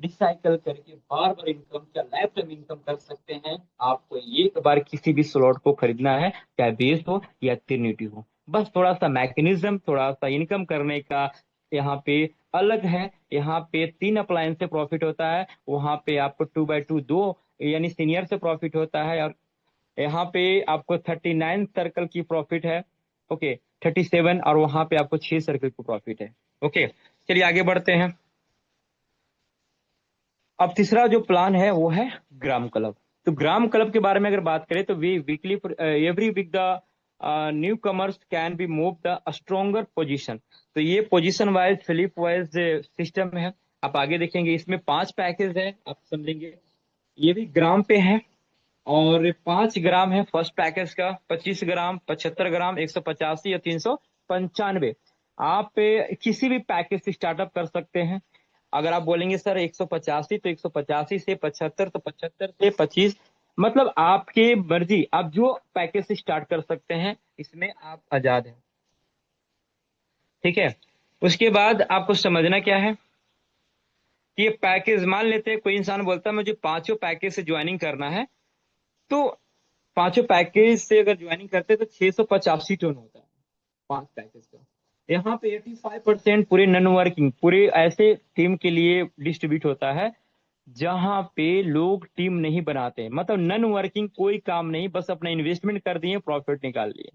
रिसाइकल करके बार बार इनकम का लाइफ टाइम इनकम कर सकते हैं। आपको एक बार किसी भी स्लॉट को खरीदना है, चाहे बेस हो या ट्रिनिटी हो, बस थोड़ा सा मैकेनिज्म, थोड़ा सा इनकम करने का यहाँ पे अलग है। यहाँ पे 3 अप्लायंस से प्रॉफिट होता है, वहां पे आपको 2/2 दो यानी सीनियर से प्रॉफिट होता है, और यहाँ पे आपको 39 सर्कल की प्रॉफिट है। ओके, 37, और वहां पे आपको 6 सर्कल की प्रॉफिट है। ओके, चलिए आगे बढ़ते हैं। अब तीसरा जो प्लान है वो है ग्राम क्लब। तो ग्राम क्लब के बारे में अगर बात करें तो we weekly every week the newcomers can be move the stronger position. तो ये पोजीशन वाइज फिलिप वाइज सिस्टम है। आप आगे देखेंगे इसमें 5 पैकेज है, आप समझेंगे। ये भी ग्राम पे है, और 5 ग्राम है फर्स्ट पैकेज का, 25 ग्राम, 75 ग्राम, 185 या 395। आप किसी भी पैकेज से स्टार्टअप कर सकते हैं। अगर आप बोलेंगे सर 185 तो 185 से 75 तो 75 से 25, मतलब आपके मर्जी, आप जो पैकेज से स्टार्ट कर सकते हैं, इसमें आप आजाद हैं। ठीक है, उसके बाद आपको समझना क्या है कि ये पैकेज, मान लेते हैं कोई इंसान बोलता है मुझे 5 पैकेज से ज्वाइनिंग करना है, तो 5 पैकेज से अगर ज्वाइनिंग करते हैं तो 685 टन होता है 5 पैकेज का। यहाँ पे 85% पूरे नॉन वर्किंग, पूरे ऐसे टीम के लिए डिस्ट्रीब्यूट होता है जहां पे लोग टीम नहीं बनाते, मतलब नॉन वर्किंग, कोई काम नहीं, बस अपना इन्वेस्टमेंट कर दिए, प्रॉफिट निकाल लिए।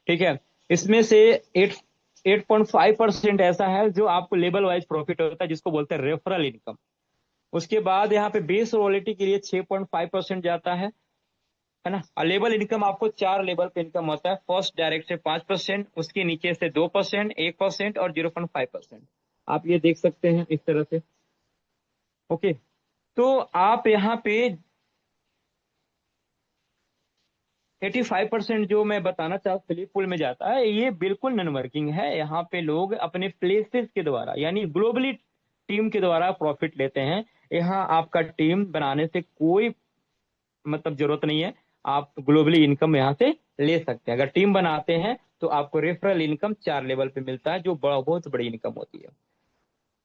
ठीक है, इसमें से 8.5% ऐसा है जो आपको लेवल वाइज प्रॉफिट होता है, जिसको बोलते हैं रेफरल इनकम। उसके बाद यहाँ पे बेस रॉयल्टी के लिए 6.5% जाता है ना। और लेवल इनकम आपको 4 लेवल पे इनकम होता है। फर्स्ट डायरेक्ट से 5%, उसके नीचे से 2%, 1% और 0.5%। आप ये देख सकते हैं इस तरह से। ओके, तो आप यहाँ पे 85% जो मैं बताना चाहता हूँ फिलिप पूल में जाता है, ये बिल्कुल नॉन वर्किंग है। यहाँ पे लोग अपने प्लेसेस के द्वारा यानी ग्लोबली टीम के द्वारा प्रॉफिट लेते हैं। यहाँ आपका टीम बनाने से कोई मतलब जरूरत नहीं है, आप ग्लोबली इनकम यहाँ से ले सकते हैं। अगर टीम बनाते हैं तो आपको रेफरल इनकम 4 लेवल पे मिलता है, जो बहुत बड़ी इनकम होती है।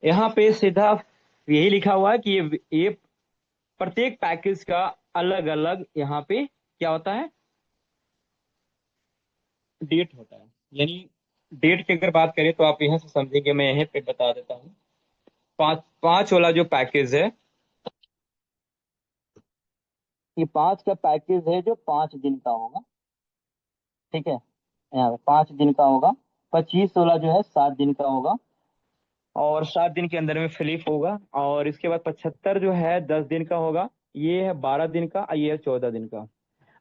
यहाँ पे सीधा यही लिखा हुआ है कि ये प्रत्येक पैकेज का अलग अलग यहाँ पे क्या होता है, डेट होता है। यानी डेट की अगर बात करें तो आप यहाँ से समझेंगे, मैं यहीं पे बता देता हूँ। पांच पांच वाला जो पैकेज है, ये 5 का पैकेज है जो 5 दिन का होगा। ठीक है, यहाँ पे 5 दिन का होगा। 25 वाला जो है 7 दिन का होगा, और 7 दिन के अंदर में फिलिप होगा। और इसके बाद 75 जो है 10 दिन का होगा। ये है 12 दिन का, ये है 14 दिन का।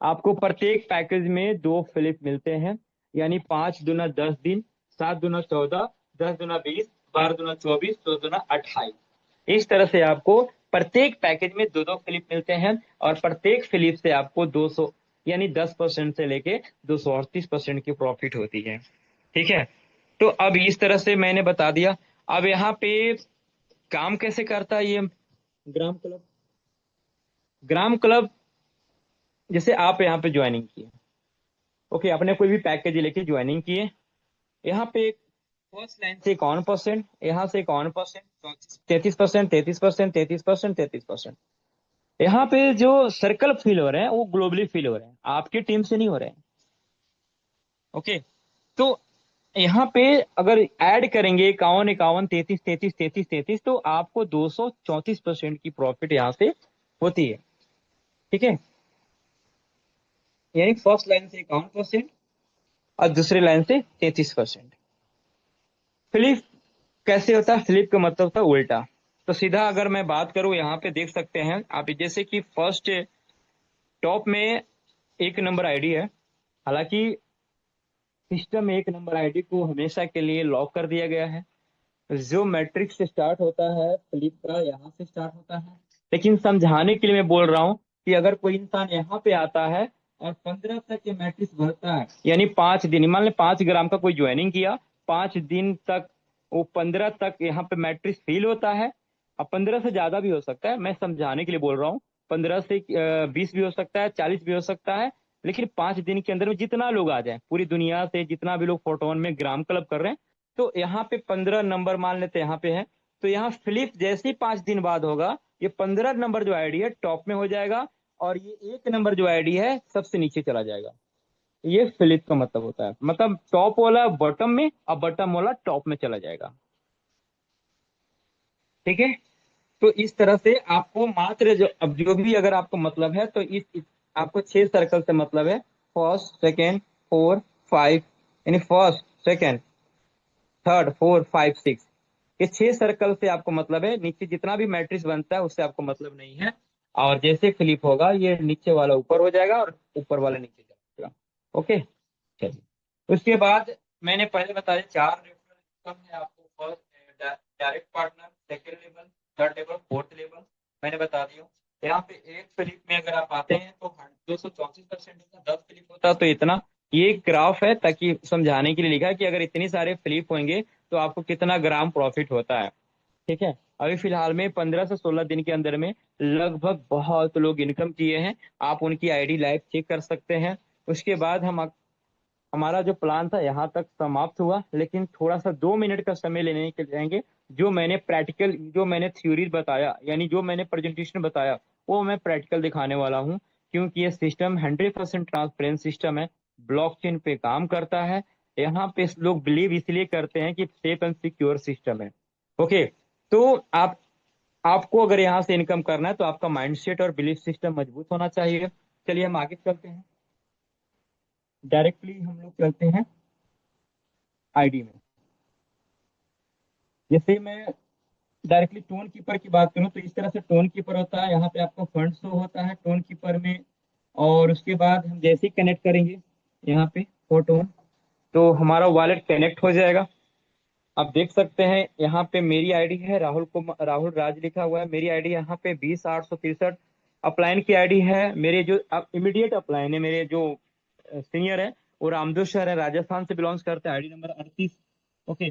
आपको प्रत्येक पैकेज में 2 फिलिप मिलते हैं, यानी 5 दूना 10 दिन, 7 दूना 14, 10 दूना 20, 12 दूना 24, 2 दूना 28। इस तरह से आपको प्रत्येक पैकेज में 2 2 फिलिप मिलते हैं, और प्रत्येक फिलिप से आपको 200 यानी 10% से लेके 238% की प्रॉफिट होती है। ठीक है, तो अब इस तरह से मैंने बता दिया। अब यहाँ पे काम कैसे करता है ये ग्राम क्लब। ग्राम क्लब, जैसे आप यहाँ पे ज्वाइनिंग किए, ओके, आपने कोई भी पैकेज लेके ज्वाइनिंग किए, यहाँ पे फर्स्ट लाइन से 51%, यहाँ से 51%, 33%, 33%, 33%, 33%। यहाँ पे जो सर्कल फिल हो रहे हैं वो ग्लोबली फिल हो रहे हैं, आपकी टीम से नहीं हो रहे हैं। ओके, तो यहाँ पे अगर ऐड करेंगे 51, 51, 33, 33, 33, 33, तो आपको 234% की प्रॉफिट यहाँ से होती है। ठीक है, यानी फर्स्ट लाइन से 51% और दूसरी लाइन से 33%। फिलिप कैसे होता है, फिलिप का मतलब था उल्टा। तो सीधा अगर मैं बात करूं, यहाँ पे देख सकते हैं आप, जैसे कि फर्स्ट टॉप में 1 नंबर आईडी है। हालांकि सिस्टम में 1 नंबर आईडी को हमेशा के लिए लॉक कर दिया गया है। जो मैट्रिक्स से स्टार्ट होता है फिलिप का, यहाँ से स्टार्ट होता है। लेकिन समझाने के लिए मैं बोल रहा हूँ कि अगर कोई इंसान यहाँ पे आता है और 15 तक ये मैट्रिक्स भरता है, यानी 5 दिन, मान ले 5 ग्राम का कोई ज्वाइनिंग किया, 5 दिन तक वो 15 तक यहाँ पे मैट्रिक्स फिल होता है। अब 15 से ज्यादा भी हो सकता है, मैं समझाने के लिए बोल रहा हूँ। 15 से 20 भी हो सकता है, 40 भी हो सकता है। लेकिन 5 दिन के अंदर में जितना लोग आ जाए, पूरी दुनिया से जितना भी लोग फोटोन में ग्राम क्लब कर रहे हैं, तो यहाँ पे 15 नंबर मान लेते हैं यहाँ पे है। तो यहाँ फिलिप जैसे ही 5 दिन बाद होगा, ये 15 नंबर जो आईडी है टॉप में हो जाएगा, और ये 1 नंबर जो आईडी है सबसे नीचे चला जाएगा। ये फिलिप का मतलब होता है, मतलब टॉप वाला बॉटम में और बॉटम वाला टॉप में चला जाएगा। ठीक है। तो इस तरह से आपको मात्र जो अब जो भी अगर आपको मतलब है तो आपको 6 सर्कल से मतलब है। फर्स्ट, सेकेंड, फोर, फाइव, यानी first, second, third, four, five, six, ये 6 सर्कल से आपको मतलब है। नीचे जितना भी मैट्रिक्स बनता है उससे आपको मतलब नहीं है। और जैसे फ्लिप होगा ये नीचे वाला ऊपर हो जाएगा और ऊपर वाला नीचे जाएगा। ओके, चलिए। उसके बाद मैंने पहले बताया 4 रेफरल इनकम है आपको। First direct partner, second level, third level, fourth level, मैंने बता दिया। यहाँ पे एक फ्लिप में अगर आप आते हैं तो 234% होता, 10 फ्लिप होता तो इतना। ये एक ग्राफ है ताकि समझाने के लिए लिखा है कि अगर इतनी सारे फ्लिप होंगे तो आपको कितना ग्राम प्रॉफिट होता है। ठीक है। अभी फिलहाल में 15 से 16 दिन के अंदर में लगभग बहुत लोग इनकम किए हैं। आप उनकी आईडी लाइव चेक कर सकते हैं। उसके बाद हमारा जो प्लान था यहाँ तक समाप्त हुआ, लेकिन थोड़ा सा 2 मिनट का समय लेने के जाएंगे। जो मैंने प्रैक्टिकल, जो मैंने थ्योरी बताया, यानी जो मैंने प्रेजेंटेशन बताया, वो मैं प्रैक्टिकल दिखाने वाला हूँ। क्योंकि ये सिस्टम 100% ट्रांसपेरेंट सिस्टम है, ब्लॉकचेन पे काम करता है। यहाँ पे लोग बिलीव इसलिए करते हैं कि सेफ एंड सिक्योर सिस्टम है। ओके। तो आपको अगर यहाँ से इनकम करना है तो आपका माइंडसेट और बिलीफ सिस्टम मजबूत होना चाहिए। चलिए हम आगे चलते हैं। डायरेक्टली हम लोग चलते हैं आईडी में। जैसे मैं डायरेक्टली टोन कीपर की बात करूं तो इस तरह से टोन कीपर होता है। यहाँ पे आपको फंड शो होता है टोन कीपर में। और उसके बाद हम जैसे ही कनेक्ट करेंगे यहाँ पे फोटो, तो हमारा वॉलेट कनेक्ट हो जाएगा। आप देख सकते हैं यहाँ पे मेरी आईडी है राहुल राज लिखा हुआ है। मेरी आईडी यहाँ पे 20,863। अपलाइन की आईडी है मेरे जो इमीडिएट अपलाइन है, मेरे जो सीनियर है वो रामदो सर है, राजस्थान से बिलोंग्स करते हैं, आईडी नंबर 38। ओके।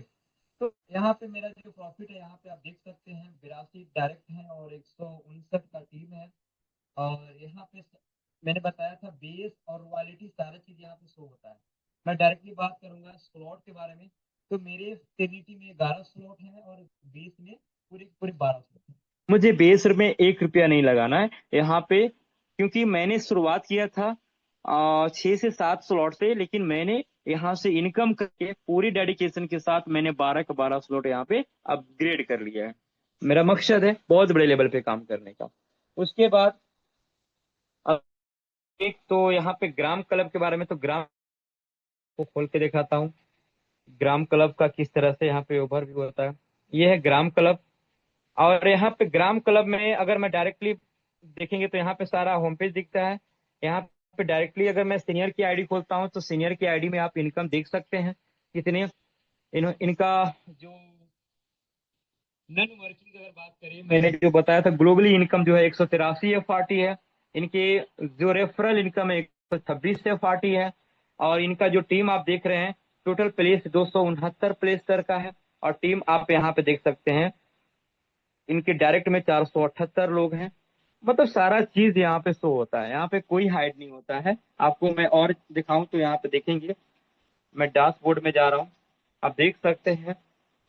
तो यहाँ पे मेरा जो प्रॉफिट है यहाँ पे आप देख सकते हैं 82 डायरेक्ट है और 159 का टीम है। और यहाँ पे मैंने बताया था बेस और रॉयल्टी सारा चीज यहाँ पे शो होता है। मैं डायरेक्टली बात करूंगा स्लॉट के बारे में। तो मेरे ट्रिनिटी में 11 स्लॉट है और बेस में पूरे पूरे 12 स्लॉट है। मुझे बेस में 1 रुपया नहीं लगाना है यहाँ पे, क्योंकि मैंने शुरुआत किया था 6 से 7 स्लॉट से, लेकिन मैंने यहाँ से इनकम करके पूरी डेडिकेशन के साथ मैंने 12 का 12 स्लॉट यहाँ पे अपग्रेड कर लिया है। मेरा मकसद है बहुत बड़े लेवल पे काम करने का। उसके बाद अब एक तो यहाँ पे ग्राम क्लब के बारे में, तो ग्राम को खोल के दिखाता हूँ। ग्राम क्लब का किस तरह से यहाँ पे ओवरव्यू होता है। ये है ग्राम क्लब। और यहाँ पे ग्राम क्लब में अगर मैं डायरेक्टली देखेंगे तो यहाँ पे सारा होम पेज दिखता है। यहाँ पे डायरेक्टली अगर मैं सीनियर की आईडी खोलता हूँ तो सीनियर की आईडी में आप इनकम देख सकते हैं कितने। इनका जो नन वर्किंग अगर बात करें, मैंने जो बताया था ग्लोबली इनकम जो है 183 एफ है। इनके जो रेफरल इनकम है 126 एफ है। और इनका जो टीम आप देख रहे हैं, टोटल प्लेस 269 प्लेस का है। और टीम आप यहाँ पे देख सकते हैं, इनके डायरेक्ट में 478 लोग हैं। मतलब सारा चीज यहाँ पे शो होता है, यहाँ पे कोई हाइड नहीं होता है। आपको मैं और दिखाऊं तो यहाँ पे देखेंगे, मैं डैशबोर्ड में जा रहा हूँ। आप देख सकते हैं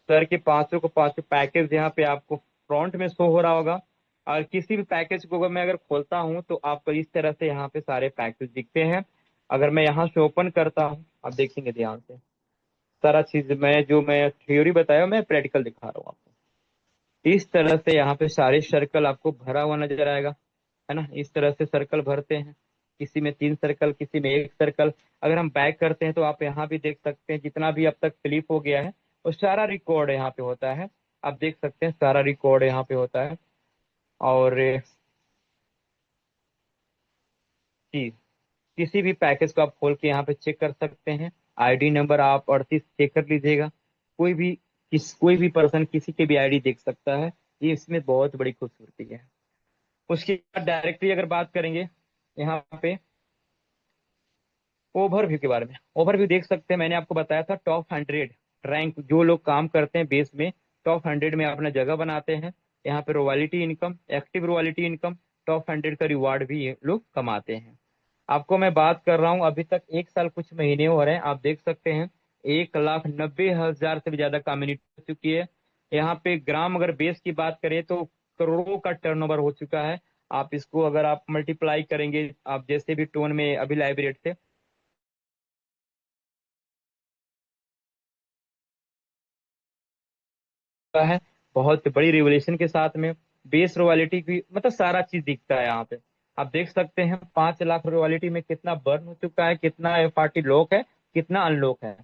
सर के 500 को 500 पैकेज यहाँ पे आपको फ्रंट में शो हो रहा होगा। और किसी भी पैकेज को अगर मैं खोलता हूँ तो आपको इस तरह से यहाँ पे सारे पैकेज दिखते हैं। अगर मैं यहाँ से ओपन करता हूँ, आप देखेंगे ध्यान से, सारा चीज मैं थ्योरी बताया मैं प्रैक्टिकल दिखा रहा हूँ आपको। इस तरह से यहाँ पे सारे सर्कल आपको भरा हुआ नजर आएगा, है ना। इस तरह से सर्कल भरते हैं, किसी में 3 सर्कल, किसी में 1 सर्कल। अगर हम बैक करते हैं तो आप यहाँ भी देख सकते हैं जितना भी अब तक फ्लिप हो गया है वो सारा रिकॉर्ड यहाँ पे होता है। आप देख सकते हैं सारा रिकॉर्ड यहाँ पे होता है। और जी, किसी भी पैकेज को आप खोल के यहाँ पे चेक कर सकते हैं। आईडी नंबर आप 38 चेक कर लीजिएगा। कोई भी पर्सन किसी के भी आईडी देख सकता है। ये इसमें बहुत बड़ी खूबसूरती है। उसके बाद डायरेक्टली अगर बात करेंगे यहाँ पे ओवरव्यू के बारे में, ओवरव्यू देख सकते हैं। मैंने आपको बताया था टॉप 100 रैंक जो लोग काम करते हैं बेस में, टॉप 100 में अपना जगह बनाते हैं। यहाँ पे royalty income, active royalty income, top 100 का रिवार्ड भी ये लोग कमाते हैं। आपको मैं बात कर रहा हूँ अभी तक 1 साल कुछ महीने हो रहे हैं। आप देख सकते हैं 1,90,000 से भी ज्यादा कम्युनिटी हो चुकी है। यहाँ पे ग्राम अगर बेस की बात करें तो करोड़ों का टर्नओवर हो चुका है। आप इसको अगर आप मल्टीप्लाई करेंगे, आप जैसे भी टोन में अभी लाइव रेट थे है, बहुत बड़ी रिवोल्यूशन के साथ में बेस रॉयल्टी की मतलब सारा चीज दिखता है यहाँ पे। आप देख सकते हैं 5 लाख रॉयल्टी में कितना बर्न हो चुका है, कितना एफआरटी लॉक है, कितना अनलॉक है।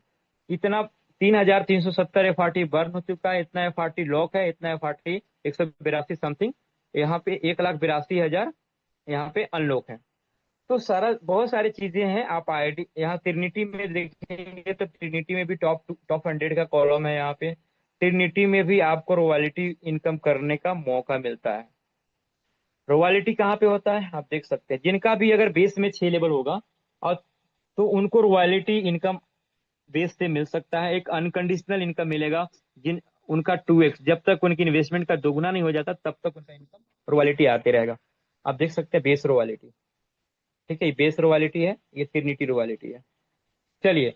इतना 3,370 एफआरटी बर्न हो चुका है, इतना एफआरटी लॉक है, इतना एफआरटी 182 समथिंग, यहाँ पे 1,82,000 यहाँ पे अनलॉक है। तो सारा बहुत सारी चीजें हैं। आप आईडी यहाँ ट्रिनिटी में देखेंगे तो ट्रिनिटी में भी टॉप 100 का कॉलम है। यहाँ पे ट्रिनिटी में भी आपको रॉयल्टी इनकम करने का मौका मिलता है। रॉयल्टी कहाँ पे होता है आप देख सकते हैं, जिनका भी अगर बेस में 6 लेवल होगा और तो उनको रॉयल्टी इनकम बेस से मिल सकता है, एक अनकंडीशनल इनकम मिलेगा। जिन उनका 2x जब तक उनकी इन्वेस्टमेंट का दोगुना नहीं हो जाता तब तक उनका इनकम रॉयल्टी आते रहेगा। आप देख सकते हैं बेस रॉयल्टी, ठीक है, ये बेस रॉयल्टी है, ये ट्रिनिटी रॉयल्टी है। चलिए,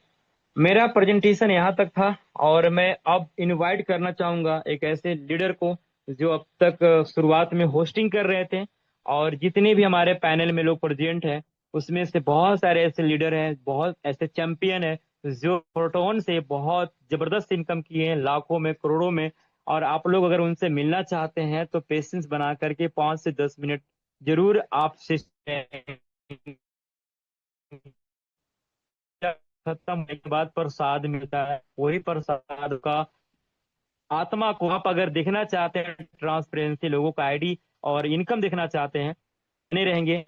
मेरा प्रेजेंटेशन यहाँ तक था और मैं अब इनवाइट करना चाहूंगा एक ऐसे लीडर को जो अब तक शुरुआत में होस्टिंग कर रहे थे, और जितने भी हमारे पैनल में लोग प्रेजेंट हैं उसमें से बहुत सारे ऐसे लीडर हैं, बहुत ऐसे चैंपियन हैं जो प्रोटोन से बहुत जबरदस्त इनकम किए हैं, लाखों में करोड़ों में। और आप लोग अगर उनसे मिलना चाहते हैं तो पेशेंस बना करके 5 से 10 मिनट जरूर आपसे खत्म होने के बाद प्रसाद मिलता है, वही प्रसाद का आत्मा को आप अगर देखना चाहते हैं, ट्रांसपेरेंसी लोगों का आईडी और इनकम देखना चाहते हैं, बने रहेंगे।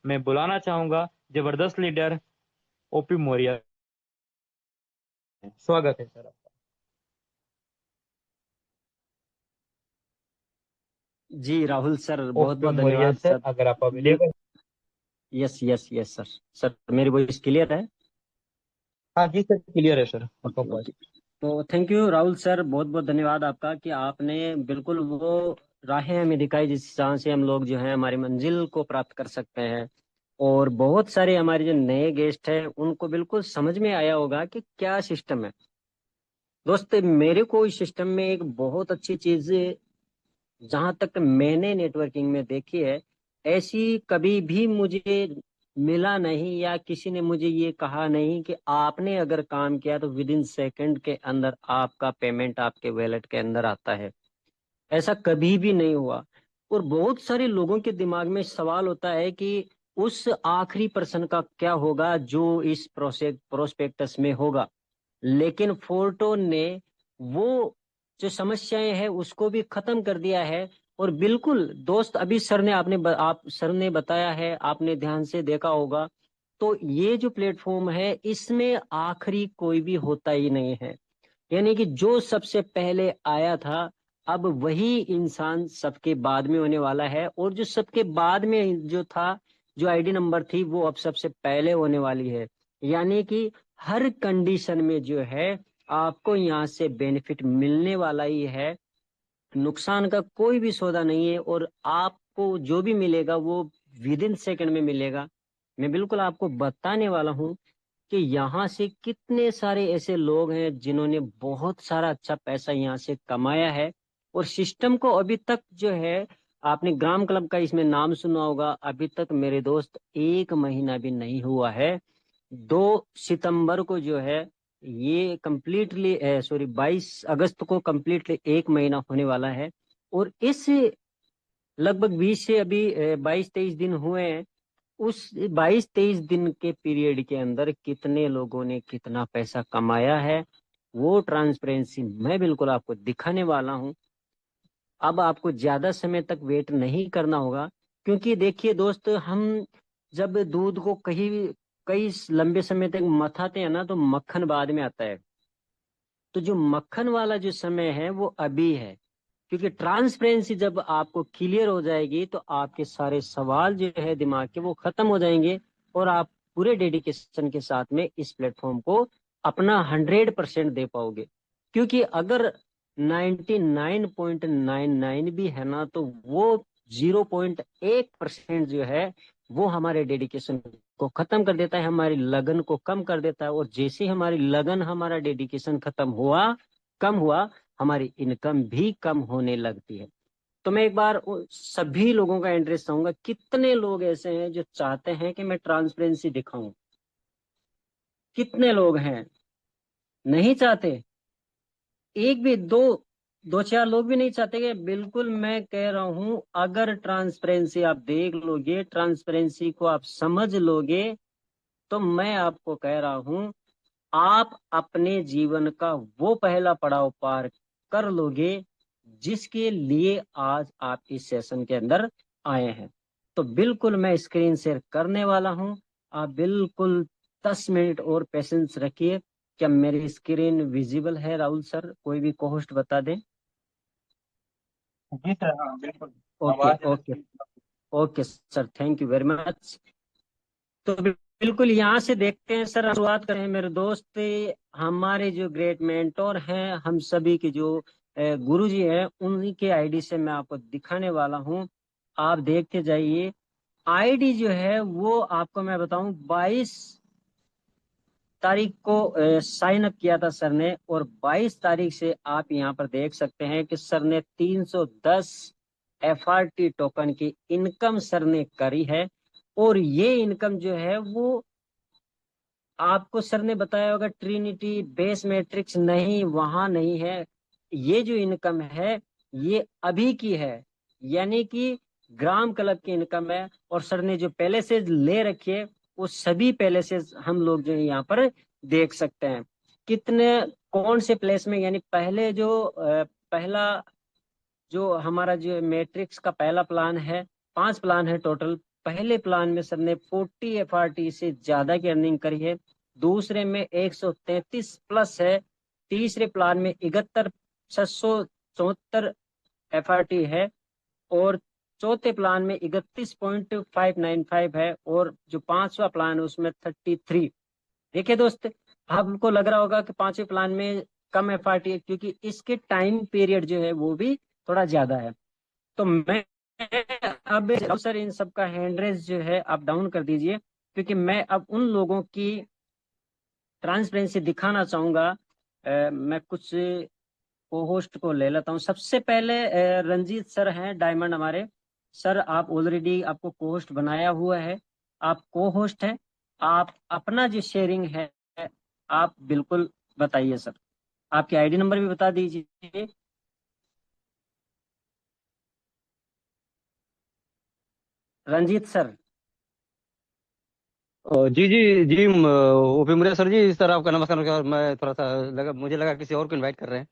मैं बुलाना चाहूंगा जबरदस्त लीडर ओपी मौर्य। स्वागत है सर आपका।
जी राहुल सर, बहुत
ओपी
बहुत
मौर्य
धन्यवाद
सर,
सर।
अगर आप
bill
available.
Yes yes yes sir. Sir मेरी वॉइस क्लियर है?
हाँ जी सर, क्लियर है सर आपका
ओके
वॉइस।
ओके। तो थैंक यू राहुल सर, बहुत बहुत धन्यवाद आपका कि आपने बिल्कुल वो राहें हमें दिखाई जिस जहाँ से हम लोग जो है हमारी मंजिल को प्राप्त कर सकते हैं। और बहुत सारे हमारे जो नए गेस्ट हैं उनको बिल्कुल समझ में आया होगा कि क्या सिस्टम है। दोस्त, मेरे को इस सिस्टम में एक बहुत अच्छी चीज जहां तक मैंने नेटवर्किंग में देखी है, ऐसी कभी भी मुझे मिला नहीं या किसी ने मुझे ये कहा नहीं कि आपने अगर काम किया तो विद इन सेकंड के अंदर आपका पेमेंट आपके वॉलेट के अंदर आता है। ऐसा कभी भी नहीं हुआ। और बहुत सारे लोगों के दिमाग में सवाल होता है कि उस आखिरी पर्सन का क्या होगा जो इस प्रोस्पेक्टस में होगा। लेकिन फोर्टोन ने वो जो समस्याएं हैं उसको भी खत्म कर दिया है। और बिल्कुल दोस्त, अभी सर ने आप सर ने बताया है, आपने ध्यान से देखा होगा, तो ये जो प्लेटफॉर्म है इसमें आखिरी कोई भी होता ही नहीं है। यानी कि जो सबसे पहले आया था अब वही इंसान सबके बाद में होने वाला है, और जो सबके बाद में जो था, जो आईडी नंबर थी, वो अब सबसे पहले होने वाली है। यानी कि हर कंडीशन में जो है आपको यहाँ से बेनिफिट मिलने वाला ही है। नुकसान का कोई भी सौदा नहीं है, और आपको जो भी मिलेगा वो विद इन सेकंड में मिलेगा। मैं बिल्कुल आपको बताने वाला हूँ कि यहाँ से कितने सारे ऐसे लोग हैं जिन्होंने बहुत सारा अच्छा पैसा यहाँ से कमाया है। और सिस्टम को अभी तक जो है, आपने ग्राम क्लब का इसमें नाम सुना होगा, अभी तक मेरे दोस्त 1 महीना भी नहीं हुआ है। 2 सितंबर को जो है ये कंप्लीटली, सॉरी, 22 अगस्त को कंप्लीटली 1 महीना होने वाला है। और इस लगभग 20 से अभी 22-23 दिन हुए हैं। उस 22-23 दिन के पीरियड के अंदर कितने लोगों ने कितना पैसा कमाया है, वो ट्रांसपेरेंसी मैं बिल्कुल आपको दिखाने वाला हूँ। अब आपको ज्यादा समय तक वेट नहीं करना होगा, क्योंकि देखिए दोस्त, हम जब दूध को कहीं कई लंबे समय तक मथाते हैं ना तो मक्खन बाद में आता है। तो जो मक्खन वाला जो समय है वो अभी है। क्योंकि ट्रांसपेरेंसी जब आपको क्लियर हो जाएगी तो आपके सारे सवाल जो है दिमाग के वो खत्म हो जाएंगे, और आप पूरे डेडिकेशन के साथ में इस प्लेटफॉर्म को अपना 100% दे पाओगे। क्योंकि अगर 99.99 भी है ना, तो वो 0.1% जो है वो हमारे डेडिकेशन को खत्म कर देता है, हमारी लगन को कम कर देता है। और जैसे ही हमारी लगन, हमारा डेडिकेशन खत्म हुआ, कम हुआ, हमारी इनकम भी कम होने लगती है। तो मैं एक बार सभी लोगों का इंटरेस्ट चाहूंगा, कितने लोग ऐसे हैं जो चाहते हैं कि मैं ट्रांसपेरेंसी दिखाऊं? कितने लोग हैं नहीं चाहते? एक भी दो दो चार लोग भी नहीं चाहते कि बिल्कुल मैं कह रहा हूं, अगर ट्रांसपेरेंसी आप देख लोगे, ट्रांसपेरेंसी को आप समझ लोगे, तो मैं आपको कह रहा हूं आप अपने जीवन का वो पहला पड़ाव पार कर लोगे जिसके लिए आज आप इस सेशन के अंदर आए हैं। तो बिल्कुल मैं स्क्रीन शेयर करने वाला हूं, आप बिल्कुल 10 मिनट और पेशेंस रखिए। क्या मेरी स्क्रीन विजिबल है राहुल सर? कोई भी को होस्ट बता दें।
जी सर, हाँ बिल्कुल।
ओके
आवाज है
okay. Okay sir, thank you very much. तो बिल्कुल यहाँ से देखते हैं सर, शुरुआत करें मेरे दोस्त। हमारे जो ग्रेट मेंटोर हैं, हम सभी के जो गुरु जी हैं, उन्हीं के आईडी से मैं आपको दिखाने वाला हूँ। आप देखते जाइए। आईडी जो है वो आपको मैं बताऊं, 22 तारीख को साइन अप किया था सर ने, और 22 तारीख से आप यहाँ पर देख सकते हैं कि सर ने 310 FRT टोकन की इनकम सर ने करी है। और ये इनकम जो है वो आपको सर ने बताया होगा, ट्रिनिटी बेस मैट्रिक्स नहीं, वहां नहीं है। ये जो इनकम है ये अभी की है, यानी कि ग्राम क्लब की इनकम है। और सर ने जो पहले से ले रखी है वो सभी पहले से हम लोग जो है यहाँ पर देख सकते हैं। कितने कौन से प्लेस में, यानी पहले जो पहला जो हमारा जो मैट्रिक्स का पहला प्लान है, 5 प्लान है टोटल। पहले प्लान में सर ने 40 FRT से ज्यादा की अर्निंग करी है। दूसरे में 133 प्लस है। तीसरे प्लान में 71,674 FRT है। और चौथे प्लान में 31.595 है। और जो पांचवा प्लान है उसमें 33। देखिए दोस्त, आपको लग रहा होगा कि पांचवें प्लान में कम FRT है, क्योंकि इसके टाइम पीरियड जो है वो भी थोड़ा ज्यादा है। तो मैं अब सर इन सब का हैंड रेस जो है आप डाउन कर दीजिए, क्योंकि मैं अब उन लोगों की ट्रांसपेरेंसी दिखाना चाहूंगा। मैं कुछ को होस्ट को ले लेता हूँ। सबसे पहले रंजीत सर हैं, डायमंड हमारे। सर आप ऑलरेडी, आपको को होस्ट बनाया हुआ है, आप को होस्ट हैं। आप अपना जो शेयरिंग है आप बिल्कुल बताइए सर। आपकी आईडी नंबर भी बता दीजिए रंजीत सर।
जी जी जी, ओपी मुरिया सर जी, सर आपका नमस्कार नमस्कार। मैं थोड़ा सा मुझे लगा किसी और को इनवाइट कर रहे हैं।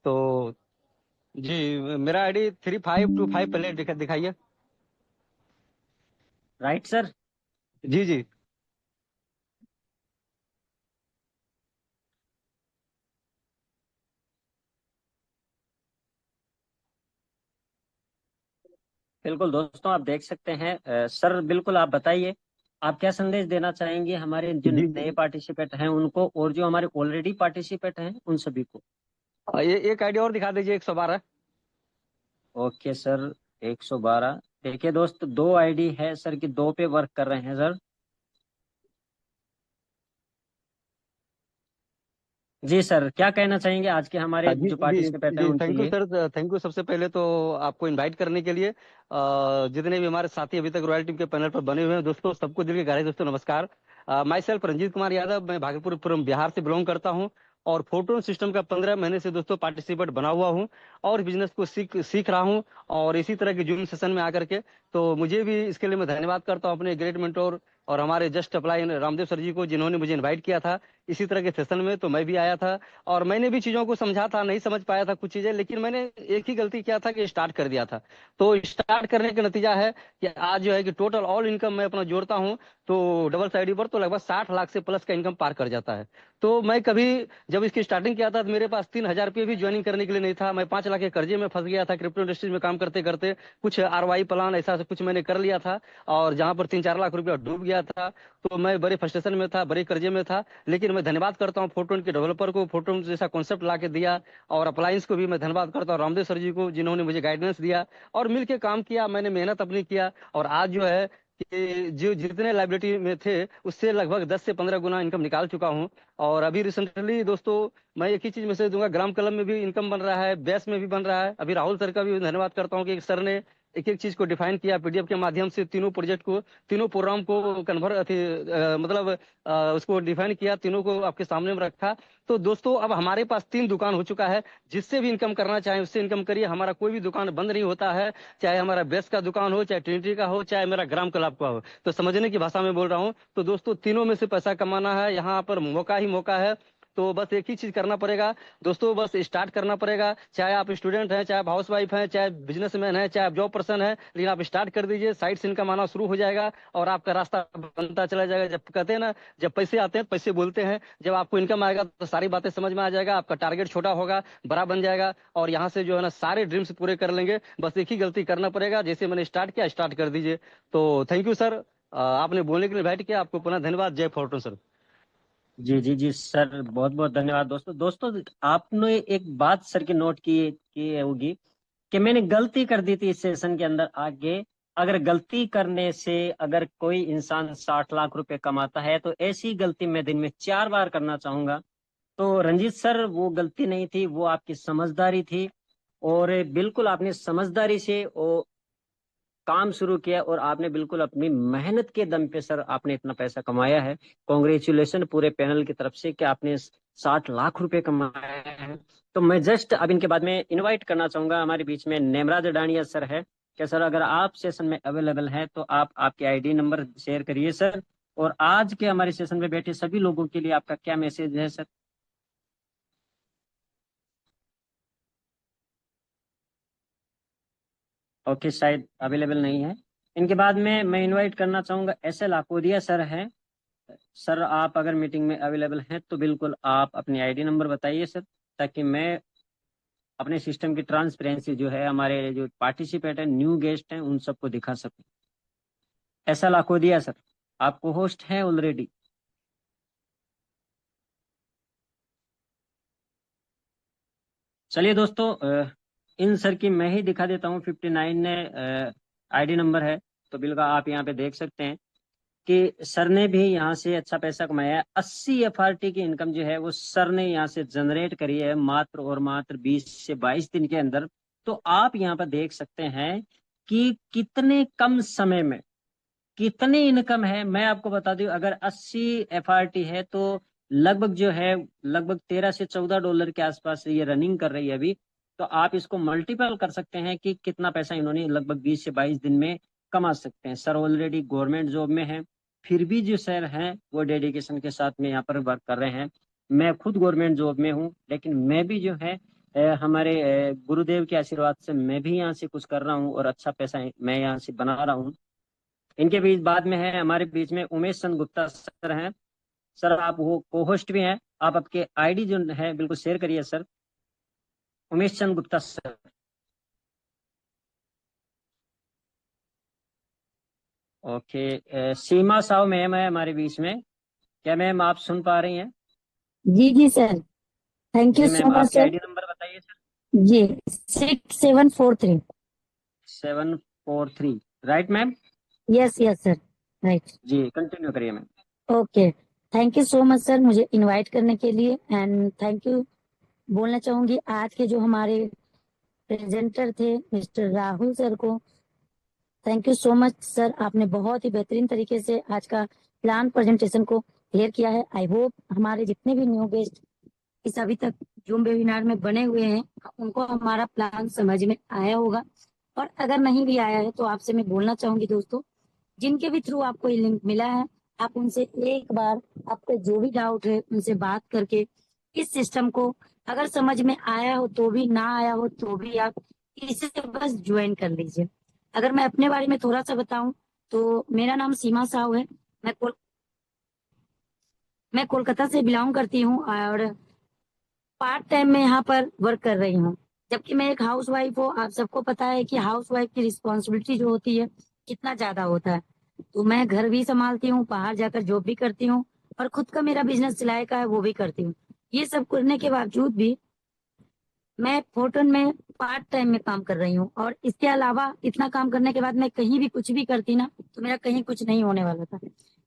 तो जी, मेरा आईडी 3525 पहले दिखाइए।
Right sir.
जी जी।
बिल्कुल दोस्तों, आप देख सकते हैं। सर बिल्कुल आप बताइए, आप क्या संदेश देना चाहेंगे हमारे जो
जी
नए पार्टिसिपेंट हैं उनको, और जो हमारे ऑलरेडी पार्टिसिपेंट हैं उन सभी को।
ये एक आईडी और दिखा दीजिए, 112।
Okay sir, 112। देखिए दोस्त, दो आईडी है सर की, दो पे वर्क कर रहे हैं सर। जी सर, क्या कहना चाहेंगे आज के हमारे
जी
जो
जी
पार्टिसिपेंट हैं
जी,
उनके
थैंक यू
लिए।
सर, थैंक यू सबसे पहले तो आपको इनवाइट करने के लिए। जितने भी हमारे साथी अभी तक रॉयल टीम के पैनल पर बने हुए हैं दोस्तों, सबको दिल के गहराई दोस्तों नमस्कार। माई सेल्फ रंजीत कुमार यादव, मैं भागलपुर पूर्व बिहार से बिलोंग करता हूं। और फोटोन सिस्टम का 15 महीने से दोस्तों पार्टिसिपेंट बना हुआ हूं। और बिजनेस को सीख सीख रहा हूं। और इसी तरह के जूम सेशन में आकर के, तो मुझे भी इसके लिए मैं धन्यवाद करता हूं अपने ग्रेट मेंटोर और हमारे जस्ट अप्लाई रामदेव सर जी को, जिन्होंने मुझे इनवाइट किया था इसी तरह के सेशन में। तो मैं भी आया था और मैंने भी चीजों को समझा था, नहीं समझ पाया था कुछ चीजें, लेकिन मैंने एक ही गलती किया था कि स्टार्ट कर दिया था। तो स्टार्ट करने का नतीजा है कि आज जो है कि टोटल ऑल इनकम मैं अपना जोड़ता हूं, तो डबल साइड पर तो लगभग 60 लाख से प्लस का इनकम पार कर जाता है। तो मैं कभी जब इसकी स्टार्टिंग किया था तो मेरे पास 3,000 रुपये भी ज्वाइनिंग करने के लिए नहीं था। मैं 5 लाख के कर्जे में फंस गया था क्रिप्टो इंडस्ट्रीज में काम करते करते। कुछ RY प्लान ऐसा कुछ मैंने कर लिया था, और जहां पर 3-4 लाख रुपया डूब गया था। तो मैं बड़े फ्रस्ट्रेशन में था, बड़े कर्जे में था। लेकिन मैं धन्यवाद करता हूँ फोटोन के डेवलपर को, फोटोन जैसा कॉन्सेप्ट ला के दिया। और अप्लायंस को भी मैं धन्यवाद करता हूँ रामदेव सर जी को, जिन्होंने मुझे गाइडेंस दिया। और मिलके काम किया, मैंने मेहनत अपनी किया। और आज जो है कि जो जितने लाइबिलिटी में थे उससे लगभग 10 से 15 गुना इनकम निकाल चुका हूँ। और अभी रिसेंटली दोस्तों, मैं एक ही चीज मैसेज दूंगा, ग्राम कलम में भी इनकम बन रहा है, बेस में भी बन रहा है। अभी राहुल सर का भी धन्यवाद करता हूँ कि सर ने एक एक चीज को डिफाइन किया पीडीएफ के माध्यम से, तीनों प्रोजेक्ट को, तीनों प्रोग्राम को कन्वर्ट मतलब उसको डिफाइन किया, तीनों को आपके सामने में रखा। तो दोस्तों अब हमारे पास 3 दुकान हो चुका है, जिससे भी इनकम करना चाहे उससे इनकम करिए। हमारा कोई भी दुकान बंद नहीं होता है, चाहे हमारा बेस्ट का दुकान हो, चाहे ट्रिनिटी का हो, चाहे मेरा ग्राम क्लब का हो। तो समझने की भाषा में बोल रहा हूँ। तो दोस्तों तीनों में से पैसा कमाना है, यहाँ पर मौका ही मौका है। तो बस एक ही चीज करना पड़ेगा दोस्तों, बस स्टार्ट करना पड़ेगा। चाहे आप स्टूडेंट हैं, चाहे आप हाउस वाइफ हैं, चाहे बिजनेसमैन हैं, चाहे आप जॉब पर्सन है, लेकिन आप स्टार्ट कर दीजिए, साइड से इनकम आना शुरू हो जाएगा और आपका रास्ता बनता चला जाएगा। जब कहते हैं ना, जब पैसे आते हैं पैसे बोलते हैं, जब आपको इनकम आएगा तो सारी बातें समझ में आ जाएगा, आपका टारगेट छोटा होगा, बड़ा बन जाएगा और यहाँ से जो है ना सारे ड्रीम्स पूरे कर लेंगे। बस एक ही गलती करना पड़ेगा, जैसे मैंने स्टार्ट किया, स्टार्ट कर दीजिए। तो थैंक यू सर, आपने बोलने के लिए इन्वाइट किया, आपको पुनः धन्यवाद। जय फोर्टून सर।
जी जी जी सर, बहुत बहुत धन्यवाद दोस्तों। दोस्तों आपने एक बात सर की नोट की होगी कि मैंने गलती कर दी थी इस सेशन के अंदर आगे। अगर गलती करने से अगर कोई इंसान 60 लाख रुपए कमाता है तो ऐसी गलती मैं दिन में 4 बार करना चाहूंगा। तो रंजीत सर वो गलती नहीं थी, वो आपकी समझदारी थी। और बिल्कुल आपने समझदारी से वो काम शुरू किया और आपने बिल्कुल अपनी मेहनत के दम पे सर आपने इतना पैसा कमाया है। कॉन्ग्रेचुलेशन पूरे पैनल की तरफ से कि आपने 60 लाख रुपए कमाए हैं। तो मैं जस्ट अब इनके बाद में इनवाइट करना चाहूंगा, हमारे बीच में नेमराज डाणिया सर है क्या सर? अगर आप सेशन में अवेलेबल हैं तो आप आपके आईडी नंबर शेयर करिए सर। और आज के हमारे सेशन में बैठे सभी लोगों के लिए आपका क्या मैसेज है सर? ओके, शायद अवेलेबल नहीं है। इनके बाद में मैं इनवाइट करना चाहूंगा एस एल आकोदिया सर हैं। सर आप अगर मीटिंग में अवेलेबल हैं तो बिल्कुल आप अपनी आईडी नंबर बताइए सर, ताकि मैं अपने सिस्टम की ट्रांसपेरेंसी जो है हमारे जो पार्टिसिपेट हैं, न्यू गेस्ट हैं, उन सबको दिखा सकूं। ऐसा लाखोदिया सर, आपको होस्ट हैं ऑलरेडी। चलिए दोस्तों, इन सर की मैं ही दिखा देता हूँ। 59 ने आईडी नंबर है, तो बिल्कुल आप यहाँ पे देख सकते हैं कि सर ने भी यहाँ से अच्छा पैसा कमाया है। 80 FRT की इनकम जो है वो सर ने यहाँ से जनरेट करी है मात्र और मात्र 20 से 22 दिन के अंदर। तो आप यहाँ पर देख सकते हैं कि कितने कम समय में कितनी इनकम है। मैं आपको बता दूं, अगर 80 FRT है तो लगभग जो है लगभग 13 से 14 डॉलर के आसपास ये रनिंग कर रही है अभी। तो आप इसको मल्टीपल कर सकते हैं कि कितना पैसा इन्होंने लगभग 20 से 22 दिन में कमा सकते हैं। सर ऑलरेडी गवर्नमेंट जॉब में है, फिर भी जो सर हैं वो डेडिकेशन के साथ में यहाँ पर वर्क कर रहे हैं। मैं खुद गवर्नमेंट जॉब में हूँ, लेकिन मैं भी जो है हमारे गुरुदेव के आशीर्वाद से मैं भी यहाँ से कुछ कर रहा हूँ और अच्छा पैसा मैं यहाँ से बना रहा हूँ। इनके बीच बाद में है हमारे बीच में उमेश चंद गुप्ता सर हैं। सर आप वो को होस्ट भी हैं, आप आपके आईडी जो है बिल्कुल शेयर करिए sir. Umesh Chand Gupta sir. Okay, सीमा साहू मैम है हमारे बीच में। क्या मैम आप सुन पा रही हैं?
जी जी सर, थैंक यू
जी
सो
मैम,
मच
आपकी
सर।
आईडी नंबर बताइए सर।
जी 6743।
743, right ma'am?
Yes yes sir, right.
जी कंटिन्यू करिए ma'am.
Okay, thank you so much sir मुझे इनवाइट करने के लिए, एंड थैंक यू बोलना चाहूंगी आज के जो हमारे प्रेजेंटर थे मिस्टर राहुल सर को। Thank you so much sir, आपने बहुत ही बेहतरीन तरीके से आज का प्लान प्रेजेंटेशन को क्लियर किया है। आई होप हमारे जितने भी न्यू गेस्ट इस अभी तक जूम वेबिनार में बने हुए हैं उनको हमारा प्लान समझ में आया होगा, और अगर नहीं भी आया है तो आपसे मैं बोलना चाहूंगी दोस्तों, जिनके भी थ्रू आपको ये लिंक मिला है, आप उनसे एक बार आपको जो भी डाउट है उनसे बात करके इस सिस्टम को अगर समझ में आया हो तो भी, ना आया हो तो भी, आप इसे बस ज्वाइन कर लीजिए। अगर मैं अपने बारे में थोड़ा सा बताऊं तो मेरा नाम सीमा साहू है। मैं मैं कोलकाता से बिलोंग करती हूँ और पार्ट टाइम में यहाँ पर वर्क कर रही हूँ, जबकि मैं एक हाउस वाइफ हूँ। आप सबको पता है कि हाउस वाइफ की रिस्पॉन्सिबिलिटी जो होती है कितना ज्यादा होता है। तो मैं घर भी संभालती हूँ, बाहर जाकर जॉब भी करती हूँ, और खुद का मेरा बिजनेस सिलाई का है वो भी करती हूँ। ये सब करने के बावजूद भी मैं फोर्टून में पार्ट टाइम में काम कर रही हूँ, और इसके अलावा इतना काम करने के बाद मैं कहीं भी कुछ भी करती ना तो मेरा कहीं कुछ नहीं होने वाला था।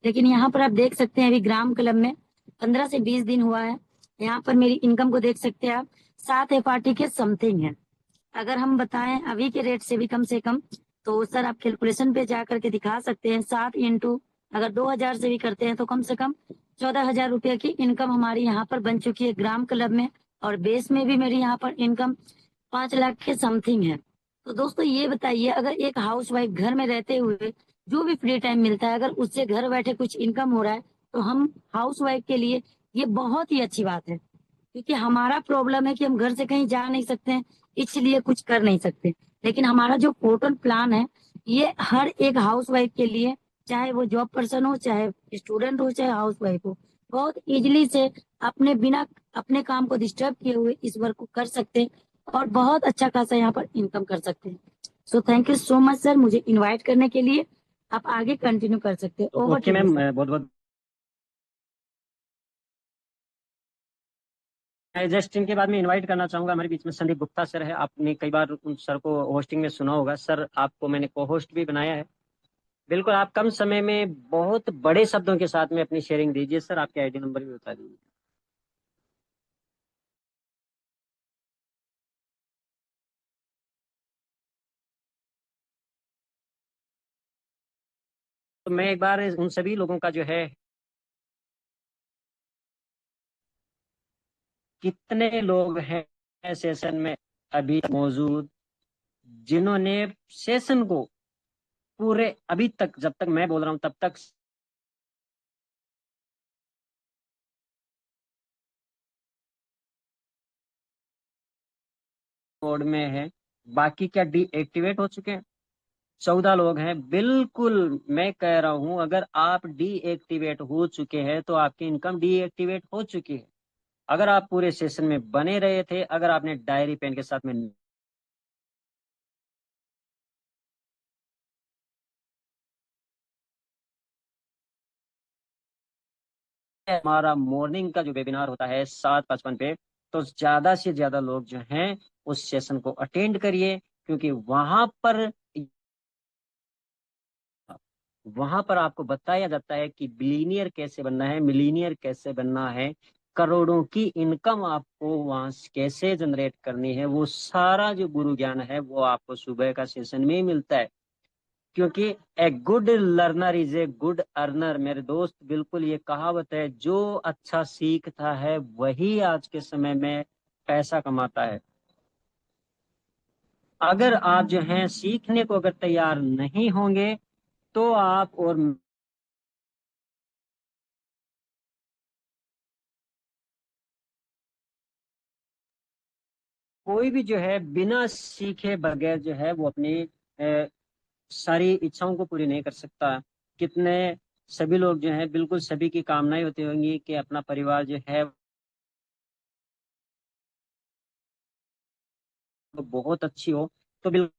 लेकिन यहाँ पर आप देख सकते हैं अभी ग्राम क्लब में 15 से 20 दिन हुआ है। यहाँ पर मेरी इनकम को देख सकते हैं आप, 7 FRT के समथिंग है। अगर हम बताएं अभी के रेट से भी कम तो सर आप कैलकुलेशन पे जा करके दिखा सकते हैं 7 इंटू अगर 2000 से भी करते हैं तो कम से कम 14,000 रुपये की इनकम हमारी यहाँ पर बन चुकी है ग्राम क्लब में। और बेस में भी मेरी यहाँ पर इनकम 5 लाख के समथिंग है। तो दोस्तों ये बताइए, अगर एक हाउस वाइफ घर में रहते हुए जो भी फ्री टाइम मिलता है अगर उससे घर बैठे कुछ इनकम हो रहा है तो हम हाउस वाइफ के लिए ये बहुत ही अच्छी बात है। क्योंकि हमारा प्रॉब्लम है कि हम घर से कहीं जा नहीं सकते हैं, इसलिए कुछ कर नहीं सकते। लेकिन हमारा जो पोर्टल प्लान है ये हर एक हाउस वाइफ के लिए, चाहे वो जॉब पर्सन हो, चाहे स्टूडेंट हो, चाहे हाउस वाइफ हो, बहुत इजीली से अपने बिना अपने काम को डिस्टर्ब किए हुए इस वर्क को कर सकते हैं और बहुत अच्छा खासा यहाँ पर इनकम कर सकते हैं। So thank you so much sir मुझे इन्वाइट करने के लिए। आप आगे कंटिन्यू कर सकते हैं। Over
okay
to you
ma'am,
sir.
बहुत बहुत जस्ट इनके बाद में इनवाइट करना चाहूंगा, हमारे बीच में संदीप गुप्ता सर है। आपने कई बार उन सर को होस्टिंग में सुना होगा। सर आपको मैंने को होस्ट भी बनाया है। बिल्कुल, आप कम समय में बहुत बड़े शब्दों के साथ में अपनी शेयरिंग दीजिए। सर आपके आईडी नंबर भी बता दीजिए। तो मैं एक बार उन सभी लोगों का जो है, कितने लोग हैं सेशन में अभी मौजूद जिन्होंने सेशन को पूरे अभी तक, जब तक मैं बोल रहा हूं तब तक मोड में है, बाकी क्या डीएक्टिवेट हो चुके हैं? 14 लोग हैं। बिल्कुल मैं कह रहा हूं, अगर आप डीएक्टिवेट हो चुके हैं तो आपकी इनकम डीएक्टिवेट हो चुकी है। अगर आप पूरे सेशन में बने रहे थे, अगर आपने डायरी पेन के साथ में हमारा मॉर्निंग का जो वेबिनार होता है 7:55 पे, तो ज्यादा से ज्यादा लोग जो हैं उस सेशन को अटेंड करिए, क्योंकि वहां पर आपको बताया जाता है कि बिलीनियर कैसे बनना है, मिलीनियर कैसे बनना है, करोड़ों की इनकम आपको वहां से कैसे जनरेट करनी है। वो सारा जो गुरु ज्ञान है वो आपको सुबह का सेशन में ही मिलता है। क्योंकि a good learner is a good earner, मेरे दोस्त, बिल्कुल ये कहावत है। जो अच्छा सीखता है वही आज के समय में पैसा कमाता है। अगर आप जो हैं सीखने को अगर तैयार नहीं होंगे तो आप और कोई भी जो है बिना सीखे बगैर जो है वो अपनी सारी इच्छाओं को पूरी नहीं कर सकता। कितने सभी लोग जो हैं, बिल्कुल सभी की कामनाएं होती होंगी कि अपना परिवार जो है वो बहुत अच्छी हो। तो बिल्कुल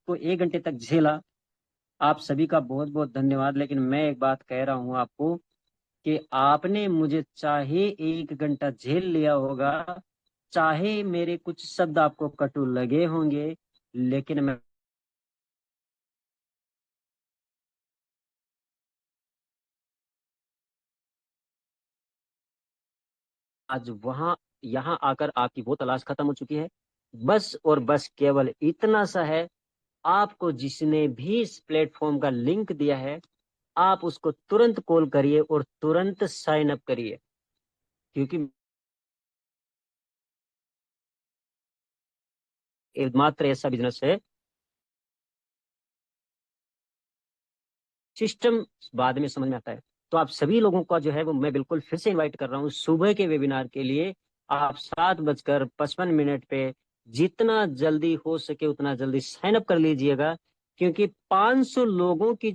को 1 घंटे तक झेला, आप सभी का बहुत बहुत धन्यवाद। लेकिन मैं एक बात कह रहा हूं आपको कि आपने मुझे चाहे 1 घंटा झेल लिया होगा, चाहे मेरे कुछ शब्द आपको कटु लगे होंगे, लेकिन मैं आज वहां यहाँ आकर आपकी वो तलाश खत्म हो चुकी है। बस और बस केवल इतना सा है, आपको जिसने भी इस प्लेटफॉर्म का लिंक दिया है आप उसको तुरंत कॉल करिए और तुरंत साइन अप करिए। क्योंकि मात्र ऐसा बिजनेस है, सिस्टम बाद में समझ में आता है। तो आप सभी लोगों का जो है वो मैं बिल्कुल फिर से इनवाइट कर रहा हूँ सुबह के वेबिनार के लिए। आप 7:55 पे जितना जल्दी हो सके उतना जल्दी साइन अप कर लीजिएगा, क्योंकि 500 लोगों की